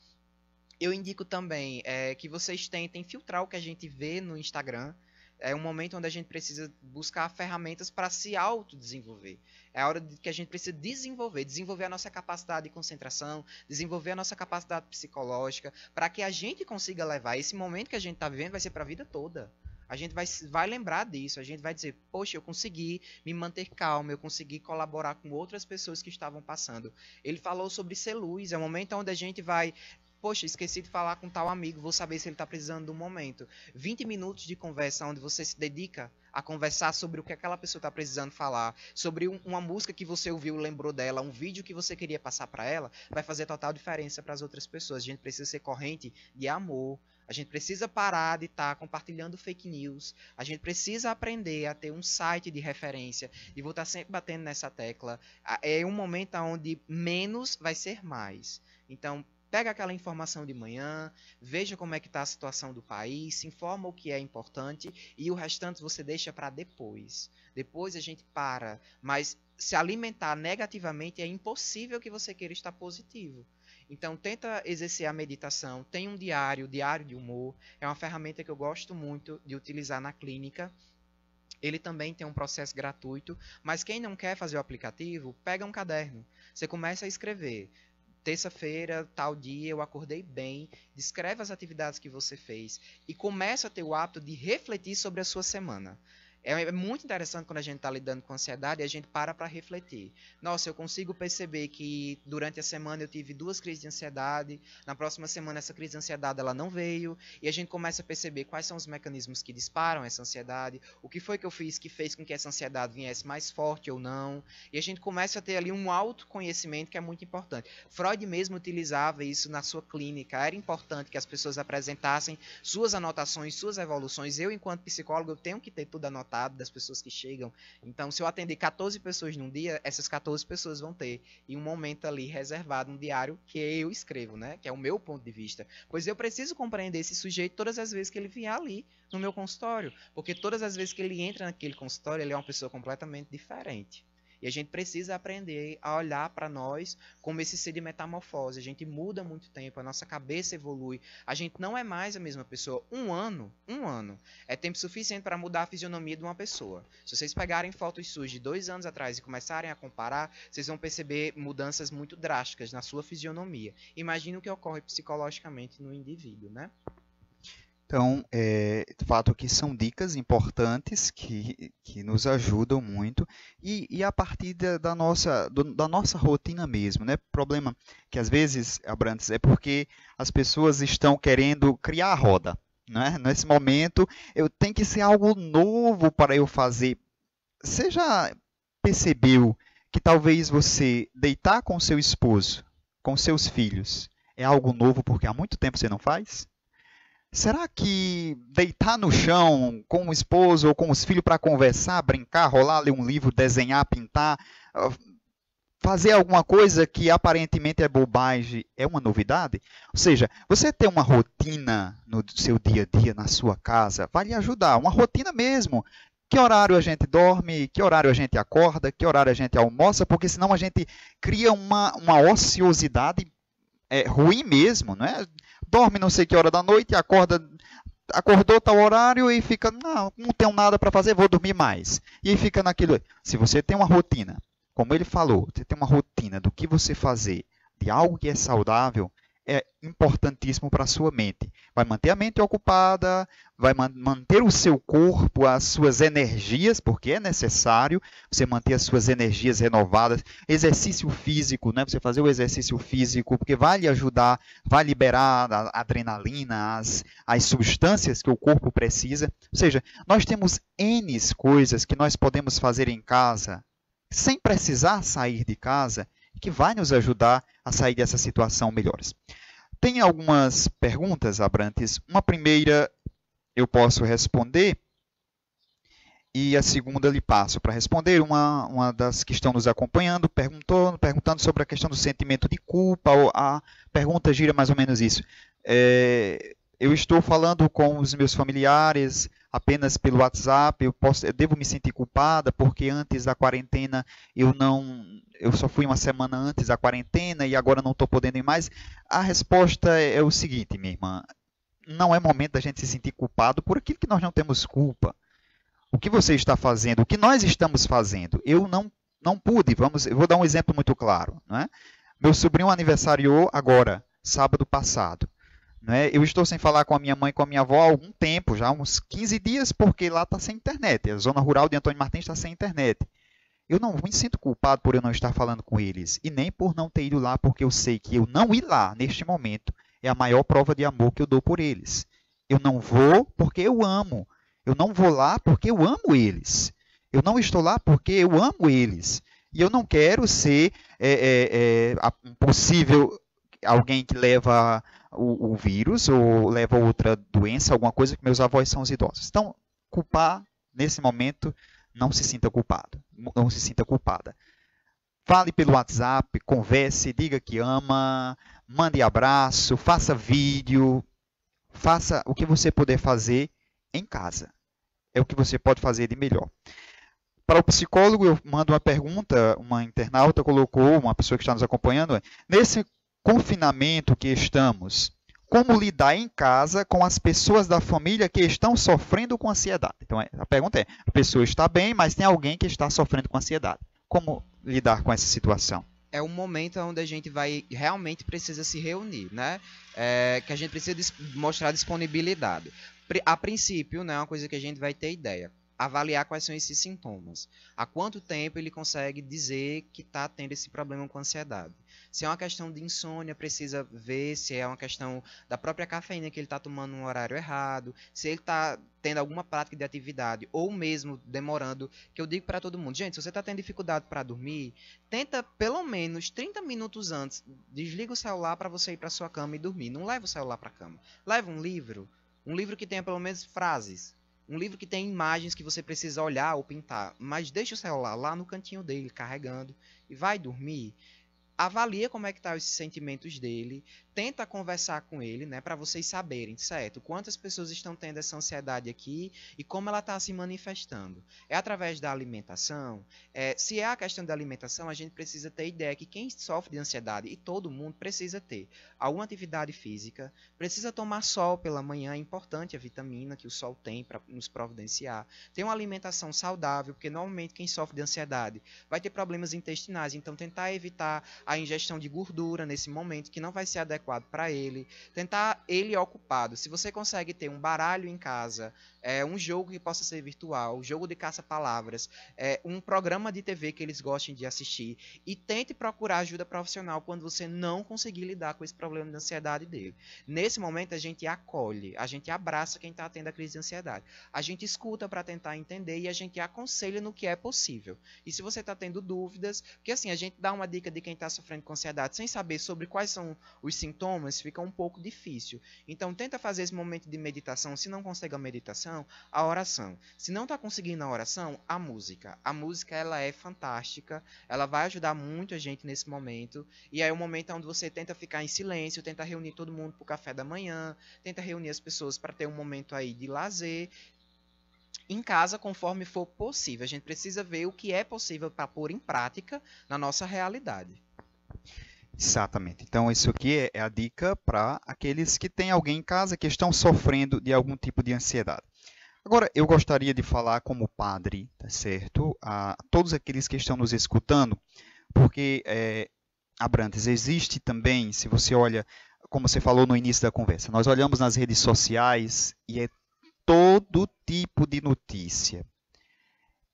Eu indico também que vocês tentem filtrar o que a gente vê no Instagram. É um momento onde a gente precisa buscar ferramentas para se autodesenvolver. É a hora que a gente precisa desenvolver a nossa capacidade de concentração, desenvolver a nossa capacidade psicológica, para que a gente consiga levar esse momento que a gente está vivendo, vai ser para a vida toda. A gente vai lembrar disso, a gente vai dizer, poxa, eu consegui me manter calmo, eu consegui colaborar com outras pessoas que estavam passando. Ele falou sobre ser luz, é um momento onde a gente vai, poxa, esqueci de falar com tal amigo, vou saber se ele está precisando de um momento. 20 minutos de conversa onde você se dedica a conversar sobre o que aquela pessoa está precisando falar, sobre uma música que você ouviu e lembrou dela, um vídeo que você queria passar para ela, vai fazer total diferença para as outras pessoas. A gente precisa ser corrente de amor. A gente precisa parar de estar compartilhando fake news. A gente precisa aprender a ter um site de referência. E vou estar sempre batendo nessa tecla. É um momento onde menos vai ser mais. Então, pega aquela informação de manhã, veja como é que está a situação do país, se informa o que é importante e o restante você deixa para depois. Depois a gente para. Mas se alimentar negativamente é impossível que você queira estar positivo. Então, tenta exercer a meditação. Tem um diário de humor. É uma ferramenta que eu gosto muito de utilizar na clínica. Ele também tem um processo gratuito. Mas quem não quer fazer o aplicativo, pega um caderno. Você começa a escrever. Terça-feira, tal dia, eu acordei bem. Descreve as atividades que você fez. E começa a ter o hábito de refletir sobre a sua semana. É muito interessante quando a gente está lidando com ansiedade e a gente para refletir. Nossa, eu consigo perceber que durante a semana eu tive 2 crises de ansiedade, na próxima semana essa crise de ansiedade ela não veio, e a gente começa a perceber quais são os mecanismos que disparam essa ansiedade, o que foi que eu fiz que fez com que essa ansiedade viesse mais forte ou não, e a gente começa a ter ali um autoconhecimento que é muito importante. Freud mesmo utilizava isso na sua clínica, era importante que as pessoas apresentassem suas anotações, suas evoluções. Eu, enquanto psicólogo, eu tenho que ter tudo anotado das pessoas que chegam. Então, se eu atender 14 pessoas num dia, essas 14 pessoas vão ter em um momento ali reservado, um diário que eu escrevo, né? Que é o meu ponto de vista. Pois eu preciso compreender esse sujeito todas as vezes que ele vier ali no meu consultório. Porque todas as vezes que ele entra naquele consultório, ele é uma pessoa completamente diferente. E a gente precisa aprender a olhar para nós como esse ser de metamorfose. A gente muda muito tempo, a nossa cabeça evolui. A gente não é mais a mesma pessoa. Um ano é tempo suficiente para mudar a fisionomia de uma pessoa. Se vocês pegarem fotos suas de 2 anos atrás e começarem a comparar, vocês vão perceber mudanças muito drásticas na sua fisionomia. Imagine o que ocorre psicologicamente no indivíduo, né? Então, de fato, que são dicas importantes que nos ajudam muito e a partir da nossa rotina mesmo, né? Problema que às vezes, Abrantes, é porque as pessoas estão querendo criar a roda, né? Nesse momento, eu tenho que ser algo novo para eu fazer. Você já percebeu que talvez você deitar com seu esposo, com seus filhos, é algo novo porque há muito tempo você não faz? Será que deitar no chão com o esposo ou com os filhos para conversar, brincar, rolar, ler um livro, desenhar, pintar, fazer alguma coisa que aparentemente é bobagem é uma novidade? Ou seja, você ter uma rotina no seu dia a dia, na sua casa, vai lhe ajudar. Uma rotina mesmo. Que horário a gente dorme, que horário a gente acorda, que horário a gente almoça, porque senão a gente cria uma ociosidade ruim mesmo, não é? Dorme não sei que hora da noite, acordou tal horário e fica, não tenho nada para fazer, vou dormir mais. E aí fica naquilo. Se você tem uma rotina, como ele falou, você tem uma rotina do que você fazer, de algo que é saudável, é importantíssimo para a sua mente. Vai manter a mente ocupada, vai manter o seu corpo, as suas energias, porque é necessário você manter as suas energias renovadas. Exercício físico, né? Você fazer o exercício físico, porque vai lhe ajudar, vai liberar a adrenalina, as substâncias que o corpo precisa. Ou seja, nós temos N coisas que nós podemos fazer em casa, sem precisar sair de casa, que vai nos ajudar a sair dessa situação melhores. Tem algumas perguntas, Abrantes. Uma primeira eu posso responder e a segunda lhe passo para responder. Uma das que estão nos acompanhando perguntando sobre a questão do sentimento de culpa. A pergunta gira mais ou menos isso. Eu estou falando com os meus familiares apenas pelo WhatsApp, eu devo me sentir culpada porque antes da quarentena eu só fui uma semana antes da quarentena e agora não estou podendo ir mais. A resposta é o seguinte, minha irmã, não é momento da gente se sentir culpado por aquilo que nós não temos culpa. O que você está fazendo, o que nós estamos fazendo. Eu não pude, eu vou dar um exemplo muito claro. Não é? Meu sobrinho aniversariou agora, sábado passado. Não é? Eu estou sem falar com a minha mãe e com a minha avó há algum tempo, já há uns 15 dias, porque lá está sem internet. A zona rural de Antônio Martins está sem internet. Eu não me sinto culpado por eu não estar falando com eles, e nem por não ter ido lá, porque eu sei que eu não ir lá, neste momento, é a maior prova de amor que eu dou por eles. Eu não vou porque eu amo. Eu não vou lá porque eu amo eles. Eu não estou lá porque eu amo eles. E eu não quero ser um possível alguém que leva o vírus ou leva outra doença, alguma coisa, que meus avós são os idosos. Então, culpar, nesse momento, não se sinta culpado. Não se sinta culpada. Fale pelo WhatsApp, converse, diga que ama, mande abraço, faça vídeo, faça o que você puder fazer em casa. É o que você pode fazer de melhor. Para o psicólogo, eu mando uma pergunta, uma internauta colocou, uma pessoa que está nos acompanhando, nesse confinamento que estamos, como lidar em casa com as pessoas da família que estão sofrendo com ansiedade? Então, a pergunta é, a pessoa está bem, mas tem alguém que está sofrendo com ansiedade. Como lidar com essa situação? É um momento onde a gente realmente precisa se reunir, né? Que a gente precisa mostrar disponibilidade. A princípio, né, é uma coisa que a gente vai ter ideia. Avaliar quais são esses sintomas. Há quanto tempo ele consegue dizer que está tendo esse problema com ansiedade. Se é uma questão de insônia, precisa ver se é uma questão da própria cafeína que ele está tomando no horário errado, se ele está tendo alguma prática de atividade, ou mesmo demorando, que eu digo para todo mundo, gente, se você está tendo dificuldade para dormir, tenta pelo menos 30 minutos antes, desliga o celular para você ir para sua cama e dormir. Não leva o celular para a cama. Leva um livro que tenha pelo menos frases. Um livro que tem imagens que você precisa olhar ou pintar, mas deixa o celular lá no cantinho dele, carregando, e vai dormir. Avalia como é que tá os sentimentos dele, tenta conversar com ele, né, para vocês saberem, certo? Quantas pessoas estão tendo essa ansiedade aqui e como ela está se manifestando. É através da alimentação? Se é a questão da alimentação, a gente precisa ter ideia que quem sofre de ansiedade, e todo mundo precisa ter alguma atividade física, precisa tomar sol pela manhã, é importante a vitamina que o sol tem para nos providenciar. Ter uma alimentação saudável, porque normalmente quem sofre de ansiedade vai ter problemas intestinais, então tentar evitar a ingestão de gordura nesse momento, que não vai ser adequado para ele. Tentar ele ocupado. Se você consegue ter um baralho em casa, um jogo que possa ser virtual, um jogo de caça-palavras, um programa de TV que eles gostem de assistir, e tente procurar ajuda profissional quando você não conseguir lidar com esse problema de ansiedade dele. Nesse momento, a gente acolhe, a gente abraça quem está tendo a crise de ansiedade. A gente escuta para tentar entender e a gente aconselha no que é possível. E se você está tendo dúvidas, porque assim, a gente dá uma dica de quem está sofrendo com ansiedade sem saber sobre quais são os sintomas, fica um pouco difícil. Então tenta fazer esse momento de meditação. Se não consegue a meditação, a oração. Se não está conseguindo a oração, a música. A música, ela é fantástica, ela vai ajudar muito a gente nesse momento, e aí é o momento onde você tenta ficar em silêncio, tenta reunir todo mundo para o café da manhã, tenta reunir as pessoas para ter um momento aí de lazer, em casa, conforme for possível. A gente precisa ver o que é possível para pôr em prática na nossa realidade. Exatamente. Então, isso aqui é a dica para aqueles que têm alguém em casa que estão sofrendo de algum tipo de ansiedade. Agora, eu gostaria de falar como padre, tá certo? A todos aqueles que estão nos escutando, porque, Abrantes, existe também, se você olha, como você falou no início da conversa, nós olhamos nas redes sociais e é todo tipo de notícia.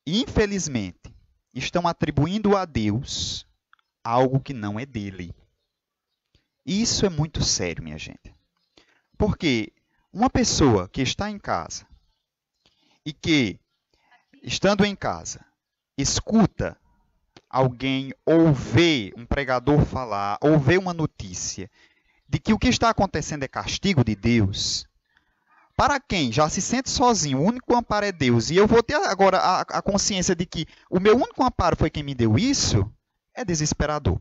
Infelizmente, estão atribuindo a Deus algo que não é dele. Isso é muito sério, minha gente. Porque uma pessoa que está em casa e que, estando em casa, escuta alguém ou vê um pregador falar, ou vê uma notícia de que o que está acontecendo é castigo de Deus, para quem já se sente sozinho, o único amparo é Deus, e eu vou ter agora a consciência de que o meu único amparo foi quem me deu isso, é desesperador.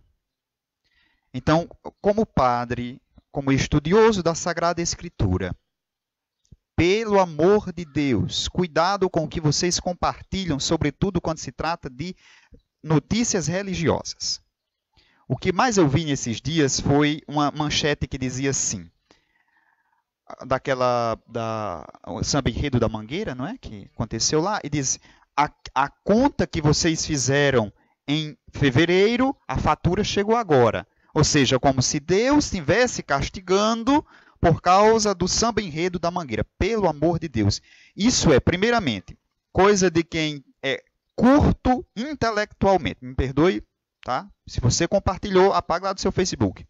Então, como padre, como estudioso da Sagrada Escritura, pelo amor de Deus, cuidado com o que vocês compartilham, sobretudo quando se trata de notícias religiosas. O que mais eu vi nesses dias foi uma manchete que dizia assim: o samba enredo da Mangueira, não é? Que aconteceu lá, e diz: a conta que vocês fizeram em fevereiro, a fatura chegou agora. Ou seja, como se Deus estivesse castigando por causa do samba enredo da Mangueira. Pelo amor de Deus. Isso é, primeiramente, coisa de quem é curto intelectualmente. Me perdoe, tá? Se você compartilhou, apaga lá do seu Facebook.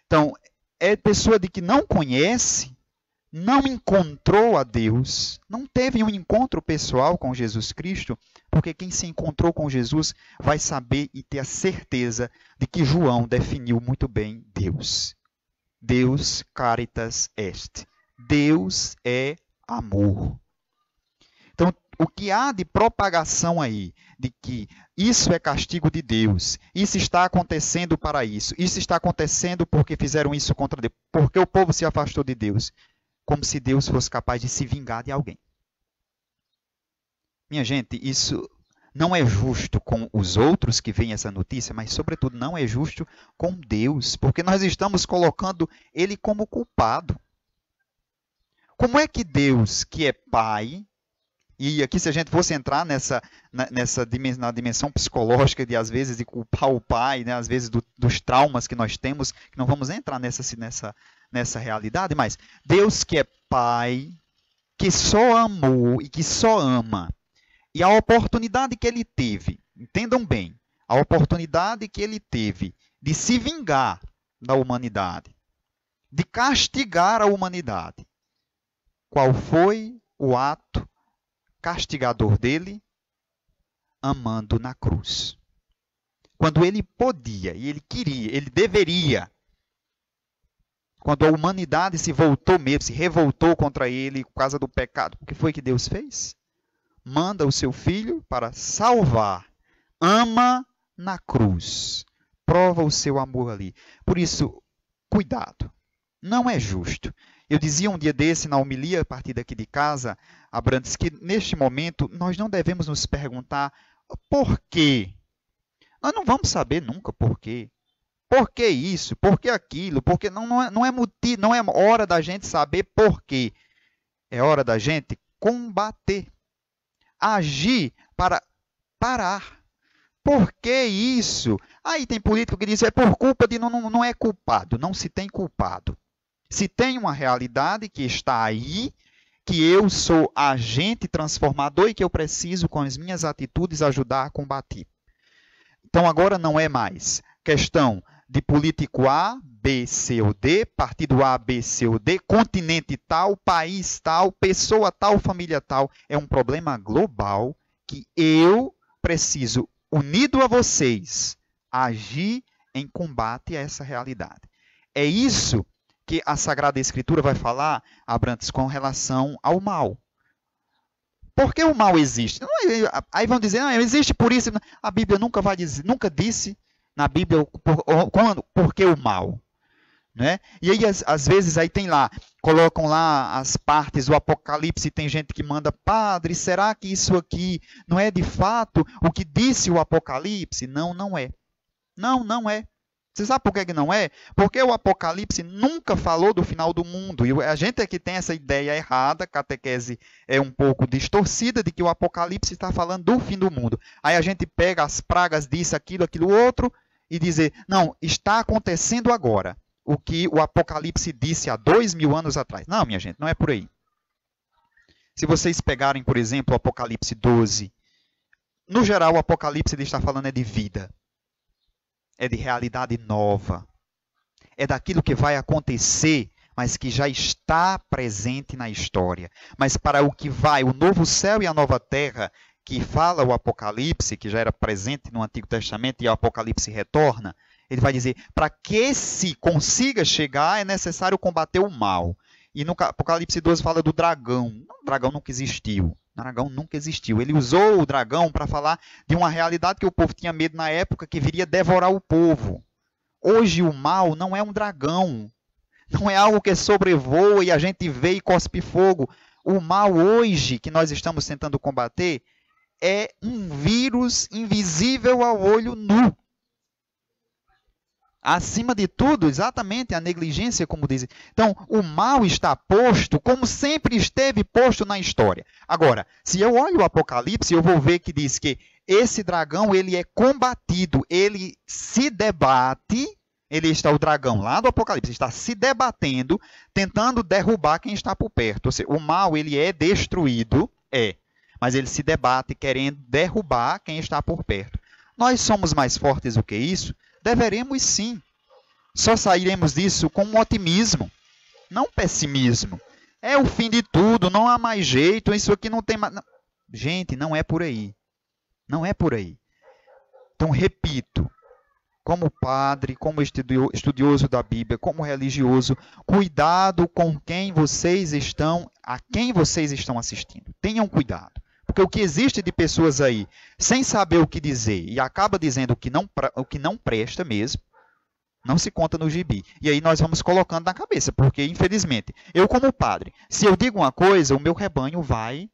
Então, é pessoa de que não conhece, não encontrou a Deus, não teve um encontro pessoal com Jesus Cristo, porque quem se encontrou com Jesus vai saber e ter a certeza de que João definiu muito bem Deus. Deus caritas est. Deus é amor. Então, o que há de propagação aí, de que isso é castigo de Deus, isso está acontecendo para isso está acontecendo porque fizeram isso contra Deus, porque o povo se afastou de Deus, como se Deus fosse capaz de se vingar de alguém. Minha gente, isso não é justo com os outros que veem essa notícia, mas, sobretudo, não é justo com Deus, porque nós estamos colocando Ele como culpado. Como é que Deus, que é Pai, e aqui se a gente fosse entrar na dimensão psicológica de, às vezes, de culpar o Pai, né, às vezes dos traumas que nós temos, que não vamos entrar nessa realidade, mas Deus que é Pai, que só amou e que só ama, e a oportunidade que Ele teve, entendam bem, a oportunidade que Ele teve de se vingar da humanidade, de castigar a humanidade. Qual foi o ato castigador dele? Amando na cruz. Quando ele podia, e ele queria, ele deveria. Quando a humanidade se voltou mesmo, se revoltou contra ele por causa do pecado, o que foi que Deus fez? Manda o seu filho para salvar. Ama na cruz. Prova o seu amor ali. Por isso, cuidado. Não é justo. Eu dizia um dia desse, na homilia, a partir daqui de casa, Abrantes, que neste momento nós não devemos nos perguntar por quê. Nós não vamos saber nunca por quê. Por que isso? Por que aquilo? Porque não é hora da gente saber por quê. É hora da gente combater. Agir para parar. Por que isso? Aí tem político que diz é por culpa de... Não é culpado, não se tem culpado. Se tem uma realidade que está aí, que eu sou agente transformador e que eu preciso, com as minhas atitudes, ajudar a combater. Então, agora não é mais questão de político A, B, C ou D, partido A, B, C ou D, continente tal, país tal, pessoa tal, família tal. É um problema global que eu preciso, unido a vocês, agir em combate a essa realidade. É isso que a Sagrada Escritura vai falar, Abrantes, com relação ao mal. Por que o mal existe? Aí vão dizer, existe por isso. A Bíblia nunca vai dizer, nunca disse na Bíblia por que o mal. Né? E aí, às vezes, aí tem lá, colocam lá as partes do Apocalipse, e tem gente que manda, padre, será que isso aqui não é de fato o que disse o Apocalipse? Não, não é. Não é. Você sabe por que não é? Porque o Apocalipse nunca falou do final do mundo. E a gente é que tem essa ideia errada, a catequese é um pouco distorcida, de que o Apocalipse está falando do fim do mundo. Aí a gente pega as pragas disso, aquilo outro, e dizer, não, está acontecendo agora o que o Apocalipse disse há 2000 anos atrás. Não, minha gente, não é por aí. Se vocês pegarem, por exemplo, o Apocalipse 12, no geral o Apocalipse ele está falando de vida. É de realidade nova. É daquilo que vai acontecer, mas que já está presente na história. Mas para o que vai, o novo céu e a nova terra, que fala o Apocalipse, que já era presente no Antigo Testamento e o Apocalipse retorna, ele vai dizer, para que se consiga chegar, é necessário combater o mal. E no Apocalipse 12 fala do dragão. O dragão nunca existiu. O dragão nunca existiu. Ele usou o dragão para falar de uma realidade que o povo tinha medo na época, que viria devorar o povo. Hoje o mal não é um dragão. Não é algo que sobrevoa e a gente vê e cospe fogo. O mal hoje, que nós estamos tentando combater, é um vírus invisível ao olho nu. Acima de tudo, exatamente a negligência, como dizem. Então, o mal está posto como sempre esteve posto na história. Agora, se eu olho o Apocalipse, eu vou ver que diz que esse dragão ele é combatido, ele se debate. Ele está, o dragão lá do Apocalipse, está se debatendo, tentando derrubar quem está por perto. Ou seja, o mal ele é destruído, mas ele se debate querendo derrubar quem está por perto. Nós somos mais fortes do que isso? Deveremos sim. Só sairemos disso com um otimismo, não pessimismo. É o fim de tudo, não há mais jeito, isso aqui não tem mais... Não. Gente, não é por aí. Não é por aí. Então, repito, como padre, como estudioso da Bíblia, como religioso, cuidado com quem vocês estão, a quem vocês estão assistindo. Tenham cuidado. Porque o que existe de pessoas aí, sem saber o que dizer, e acaba dizendo o que não presta mesmo, não se conta no gibi. E aí nós vamos colocando na cabeça, porque, infelizmente, eu como padre, se eu digo uma coisa, o meu rebanho vai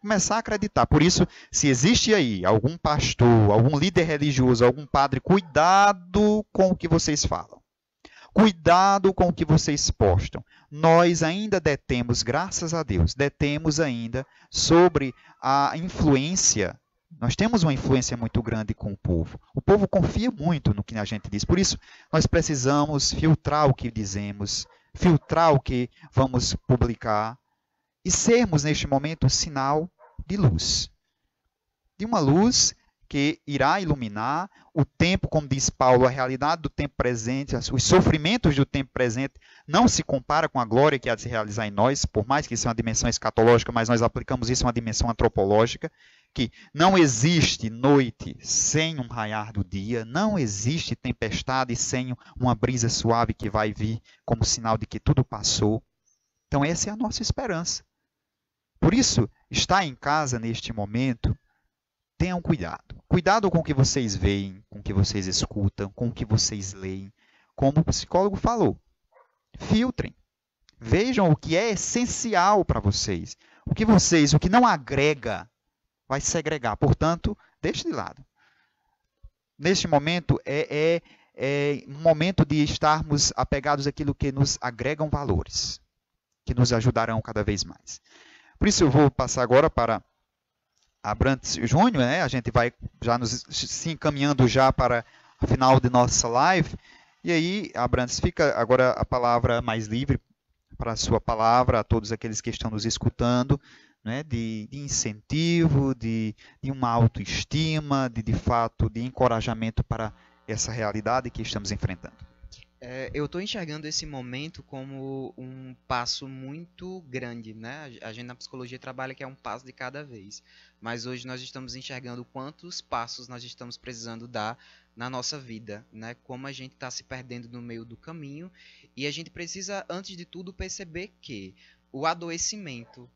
começar a acreditar. Por isso, se existe aí algum pastor, algum líder religioso, algum padre, cuidado com o que vocês falam. Cuidado com o que vocês postam. Nós ainda detemos, graças a Deus, detemos ainda sobre a influência. Nós temos uma influência muito grande com o povo. O povo confia muito no que a gente diz. Por isso, nós precisamos filtrar o que dizemos, filtrar o que vamos publicar e sermos, neste momento, um sinal de luz. De uma luz que irá iluminar o tempo, como diz Paulo, a realidade do tempo presente, os sofrimentos do tempo presente não se compara com a glória que há de se realizar em nós, por mais que isso é uma dimensão escatológica, mas nós aplicamos isso a uma dimensão antropológica, que não existe noite sem um raiar do dia, não existe tempestade sem uma brisa suave que vai vir como sinal de que tudo passou. Então essa é a nossa esperança. Por isso, estar em casa neste momento, tenham cuidado. Cuidado com o que vocês veem, com o que vocês escutam, com o que vocês leem. Como o psicólogo falou, filtrem. Vejam o que é essencial para vocês. O que não agrega, vai segregar. Portanto, deixe de lado. Neste momento, é um momento de estarmos apegados àquilo que nos agregam valores, que nos ajudarão cada vez mais. Por isso eu vou passar agora para Abrantes Júnior, né? A gente vai já se encaminhando já para o final de nossa live. E aí, Abrantes, fica agora a palavra mais livre para a sua palavra, a todos aqueles que estão nos escutando, né? de incentivo, de uma autoestima, de fato, de encorajamento para essa realidade que estamos enfrentando. Eu estou enxergando esse momento como um passo muito grande, né? A gente na psicologia trabalha que é um passo de cada vez, mas hoje nós estamos enxergando quantos passos nós estamos precisando dar na nossa vida, né? Como a gente está se perdendo no meio do caminho, e a gente precisa, antes de tudo, perceber que o adoecimento,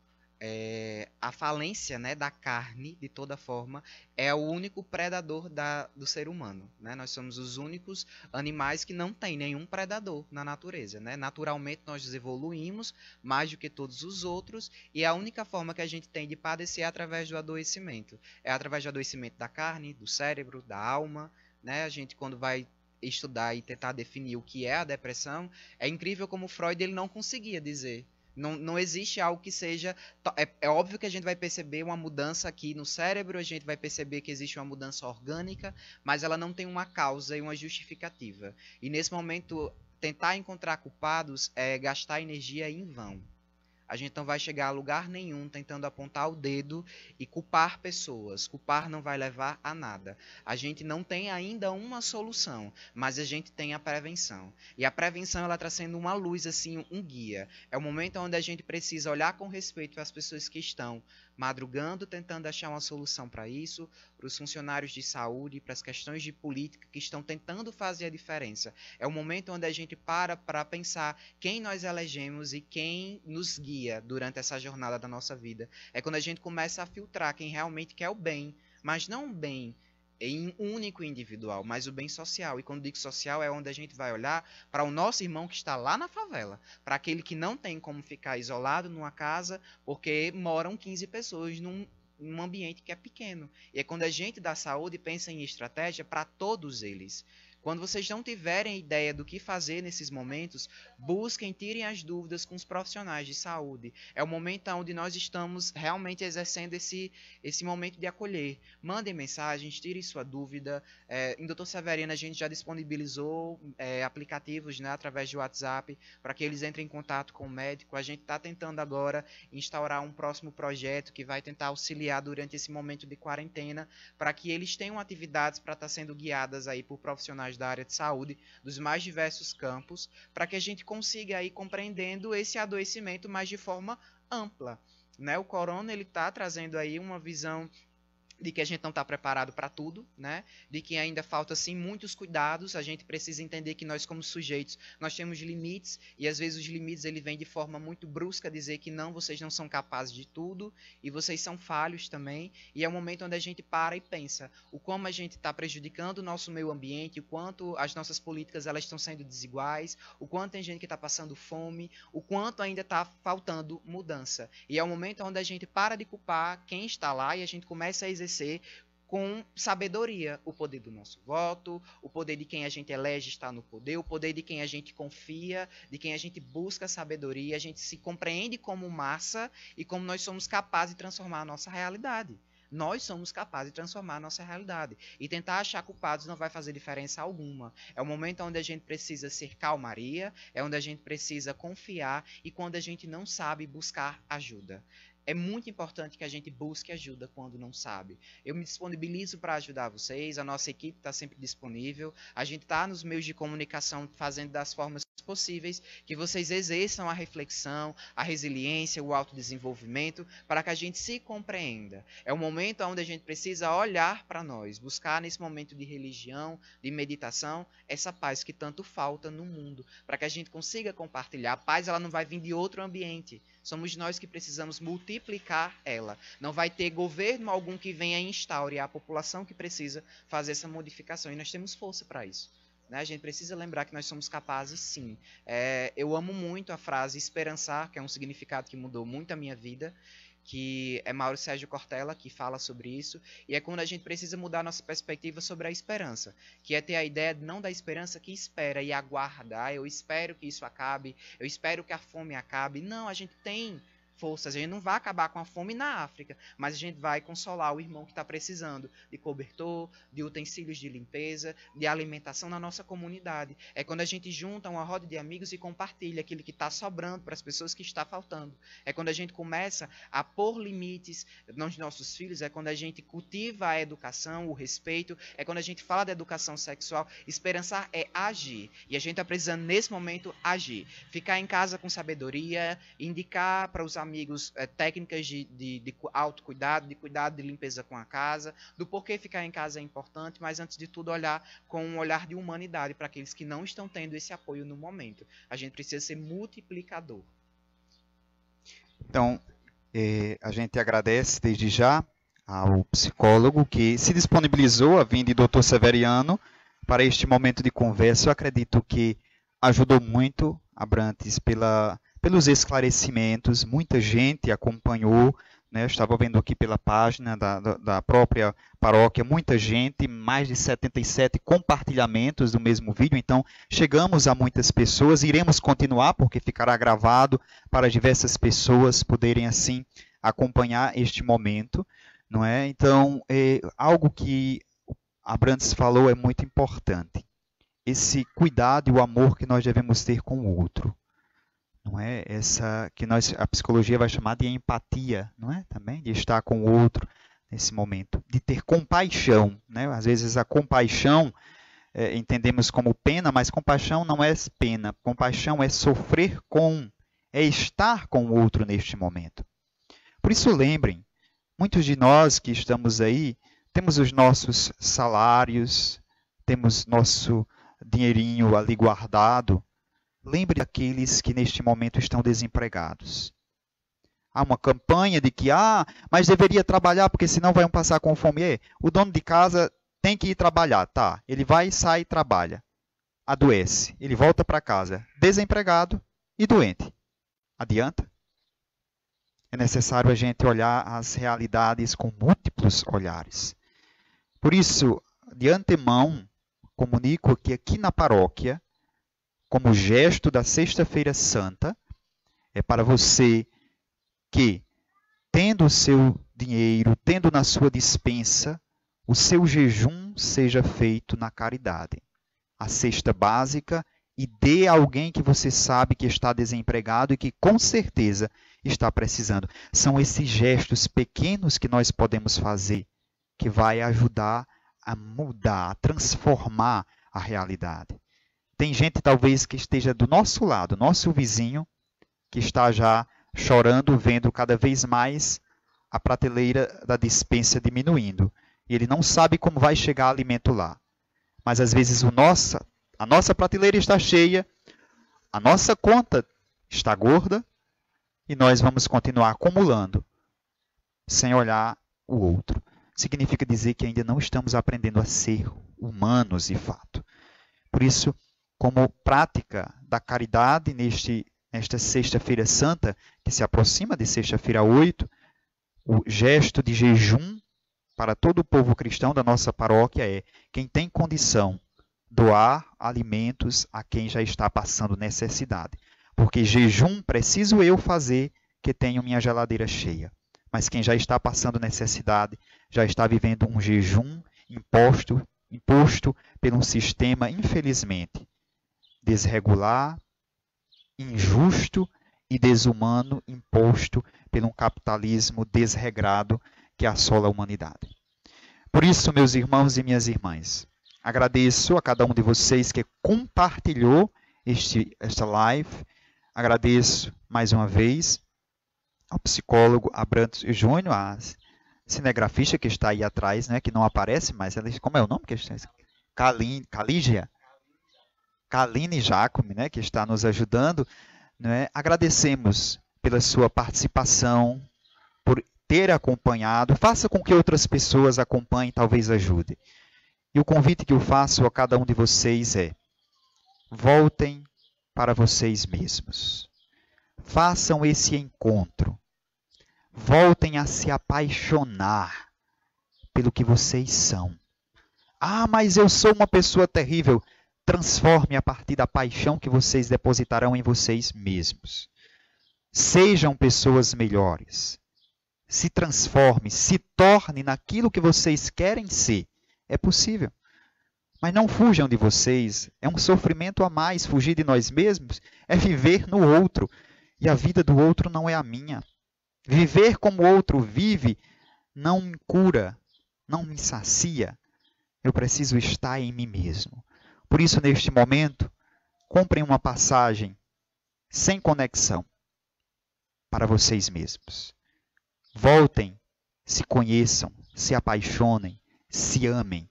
a falência, né, da carne, de toda forma, é o único predador do ser humano. Né? Nós somos os únicos animais que não tem nenhum predador na natureza. Né? Naturalmente, nós evoluímos mais do que todos os outros, e a única forma que a gente tem de padecer é através do adoecimento. É através do adoecimento da carne, do cérebro, da alma. Né? A gente, quando vai estudar e tentar definir o que é a depressão, é incrível como Freud ele não conseguia dizer. Não existe algo que seja... É óbvio que a gente vai perceber uma mudança aqui no cérebro, a gente vai perceber que existe uma mudança orgânica, mas ela não tem uma causa e uma justificativa. E nesse momento, tentar encontrar culpados é gastar energia em vão. A gente não vai chegar a lugar nenhum tentando apontar o dedo e culpar pessoas. Culpar não vai levar a nada. A gente não tem ainda uma solução, mas a gente tem a prevenção. E a prevenção ela está sendo uma luz, assim, um guia. É o momento onde a gente precisa olhar com respeito para as pessoas que estão madrugando, tentando achar uma solução para isso, para os funcionários de saúde, para as questões de política que estão tentando fazer a diferença. É o momento onde a gente para pensar quem nós elegemos e quem nos guia durante essa jornada da nossa vida. É quando a gente começa a filtrar quem realmente quer o bem, mas não o bem em único e individual, mas o bem social. E quando digo social é onde a gente vai olhar para o nosso irmão que está lá na favela, para aquele que não tem como ficar isolado numa casa porque moram 15 pessoas num ambiente que é pequeno. E é quando a gente da saúde pensa em estratégia para todos eles. Quando vocês não tiverem ideia do que fazer nesses momentos, busquem, tirem as dúvidas com os profissionais de saúde. É o momento onde nós estamos realmente exercendo esse momento de acolher. Mandem mensagens, tirem sua dúvida. Em Dr. Severiano a gente já disponibilizou aplicativos, né, através de WhatsApp para que eles entrem em contato com o médico. A gente está tentando agora instaurar um próximo projeto que vai tentar auxiliar durante esse momento de quarentena para que eles tenham atividades para estar sendo guiadas aí por profissionais da área de saúde, dos mais diversos campos, para que a gente consiga aí compreendendo esse adoecimento, mas de forma ampla, né? O corona ele está trazendo aí uma visão de que a gente não está preparado para tudo, né? De que ainda falta sim muitos cuidados. A gente precisa entender que nós como sujeitos nós temos limites e às vezes os limites ele vem de forma muito brusca dizer que não, vocês não são capazes de tudo e vocês são falhos também. E é um momento onde a gente para e pensa o como a gente está prejudicando o nosso meio ambiente, o quanto as nossas políticas elas estão sendo desiguais, o quanto tem gente que está passando fome, o quanto ainda está faltando mudança. E é um momento onde a gente para de culpar quem está lá e a gente começa a exercer com sabedoria o poder do nosso voto, o poder de quem a gente elege está no poder, o poder de quem a gente confia, de quem a gente busca sabedoria, a gente se compreende como massa e como nós somos capazes de transformar a nossa realidade. Nós somos capazes de transformar a nossa realidade. E tentar achar culpados não vai fazer diferença alguma. É o momento onde a gente precisa ser calmaria, é onde a gente precisa confiar e quando a gente não sabe buscar ajuda. É muito importante que a gente busque ajuda quando não sabe. Eu me disponibilizo para ajudar vocês, a nossa equipe está sempre disponível, a gente está nos meios de comunicação fazendo das formas possíveis que vocês exerçam a reflexão, a resiliência, o autodesenvolvimento, para que a gente se compreenda. É um momento onde a gente precisa olhar para nós, buscar nesse momento de religião, de meditação, essa paz que tanto falta no mundo, para que a gente consiga compartilhar. A paz ela não vai vir de outro ambiente. Somos nós que precisamos multiplicar ela. Não vai ter governo algum que venha e instaure, é a população que precisa fazer essa modificação. E nós temos força para isso. Né? A gente precisa lembrar que nós somos capazes, sim. Eu amo muito a frase esperançar, que é um significado que mudou muito a minha vida, que é Mauro Sérgio Cortella que fala sobre isso, e é quando a gente precisa mudar nossa perspectiva sobre a esperança, que é ter a ideia não da esperança que espera e aguarda, eu espero que isso acabe, eu espero que a fome acabe. Não, a gente tem forças, a gente não vai acabar com a fome na África, mas a gente vai consolar o irmão que está precisando de cobertor, de utensílios de limpeza, de alimentação na nossa comunidade. É quando a gente junta uma roda de amigos e compartilha aquilo que está sobrando para as pessoas que está faltando. É quando a gente começa a pôr limites nos nossos filhos, é quando a gente cultiva a educação, o respeito, é quando a gente fala da educação sexual. Esperançar é agir, e a gente está precisando nesse momento agir. Ficar em casa com sabedoria, indicar para os amigos técnicas de autocuidado, de cuidado, de limpeza com a casa, do porquê ficar em casa é importante, mas antes de tudo olhar com um olhar de humanidade para aqueles que não estão tendo esse apoio no momento. A gente precisa ser multiplicador. Então, a gente agradece desde já ao psicólogo que se disponibilizou a vir de Dr. Severiano para este momento de conversa. Eu acredito que ajudou muito, Abrantes, pelos esclarecimentos. Muita gente acompanhou, né? Eu estava vendo aqui pela página da própria paróquia, muita gente, mais de 77 compartilhamentos do mesmo vídeo, então chegamos a muitas pessoas, iremos continuar porque ficará gravado para diversas pessoas poderem assim acompanhar este momento, não é? Então, algo que Abrantes falou é muito importante, esse cuidado e o amor que nós devemos ter com o outro. Não é essa que a psicologia vai chamar de empatia, não é? Também de estar com o outro nesse momento, de ter compaixão, né? Às vezes a compaixão entendemos como pena, mas compaixão não é pena. Compaixão é sofrer é estar com o outro neste momento. Por isso lembrem, muitos de nós que estamos aí temos os nossos salários, temos nosso dinheirinho ali guardado. Lembre daqueles que neste momento estão desempregados. Há uma campanha de que, mas deveria trabalhar porque senão vai passar com fome. O dono de casa tem que ir trabalhar, tá? Ele vai, sai e trabalha. Adoece. Ele volta para casa desempregado e doente. Adianta? É necessário a gente olhar as realidades com múltiplos olhares. Por isso, de antemão, comunico que aqui na paróquia, como gesto da Sexta-feira Santa, é para você que, tendo o seu dinheiro, tendo na sua despensa, o seu jejum seja feito na caridade. A cesta básica, e dê a alguém que você sabe que está desempregado e que com certeza está precisando. São esses gestos pequenos que nós podemos fazer que vai ajudar a mudar, a transformar a realidade. Tem gente talvez que esteja do nosso lado, nosso vizinho, que está já chorando, vendo cada vez mais a prateleira da despensa diminuindo. E ele não sabe como vai chegar alimento lá. Mas às vezes a nossa prateleira está cheia, a nossa conta está gorda e nós vamos continuar acumulando sem olhar o outro. Significa dizer que ainda não estamos aprendendo a ser humanos de fato. Por isso, como prática da caridade nesta Sexta-feira Santa, que se aproxima de Sexta-feira 8, o gesto de jejum para todo o povo cristão da nossa paróquia é: quem tem condição, doar alimentos a quem já está passando necessidade. Porque jejum preciso eu fazer que tenho minha geladeira cheia. Mas quem já está passando necessidade, já está vivendo um jejum imposto por um sistema, infelizmente, desregular, injusto e desumano, imposto por um capitalismo desregrado que assola a humanidade. Por isso, meus irmãos e minhas irmãs, agradeço a cada um de vocês que compartilhou esta live. Agradeço mais uma vez ao psicólogo Abrantes Júnior, a cinegrafista que está aí atrás, né, que não aparece, mas ela, como é o nome? Kaline Jacome, né, que está nos ajudando. Né? Agradecemos pela sua participação, por ter acompanhado. Faça com que outras pessoas acompanhem, talvez ajude. E o convite que eu faço a cada um de vocês é: voltem para vocês mesmos. Façam esse encontro. Voltem a se apaixonar pelo que vocês são. Ah, mas eu sou uma pessoa terrível. Transforme a partir da paixão que vocês depositarão em vocês mesmos. Sejam pessoas melhores. Se transforme, se torne naquilo que vocês querem ser. É possível. Mas não fujam de vocês. É um sofrimento a mais. Fugir de nós mesmos é viver no outro. E a vida do outro não é a minha. Viver como o outro vive não me cura, não me sacia. Eu preciso estar em mim mesmo. Por isso, neste momento, comprem uma passagem sem conexão para vocês mesmos. Voltem, se conheçam, se apaixonem, se amem.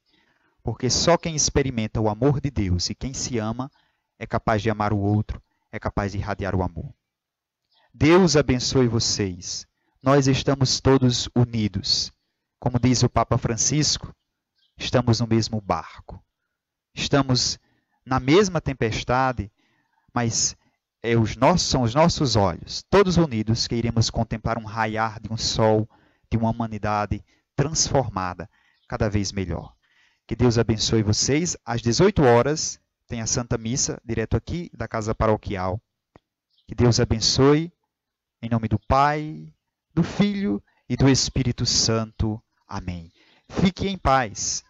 Porque só quem experimenta o amor de Deus e quem se ama é capaz de amar o outro, é capaz de irradiar o amor. Deus abençoe vocês. Nós estamos todos unidos. Como diz o Papa Francisco, estamos no mesmo barco. Estamos na mesma tempestade, mas são os nossos olhos, todos unidos, que iremos contemplar um raiar de um sol, de uma humanidade transformada, cada vez melhor. Que Deus abençoe vocês. Às 18 horas tem a Santa Missa, direto aqui da Casa Paroquial. Que Deus abençoe. Em nome do Pai, do Filho e do Espírito Santo. Amém. Fique em paz.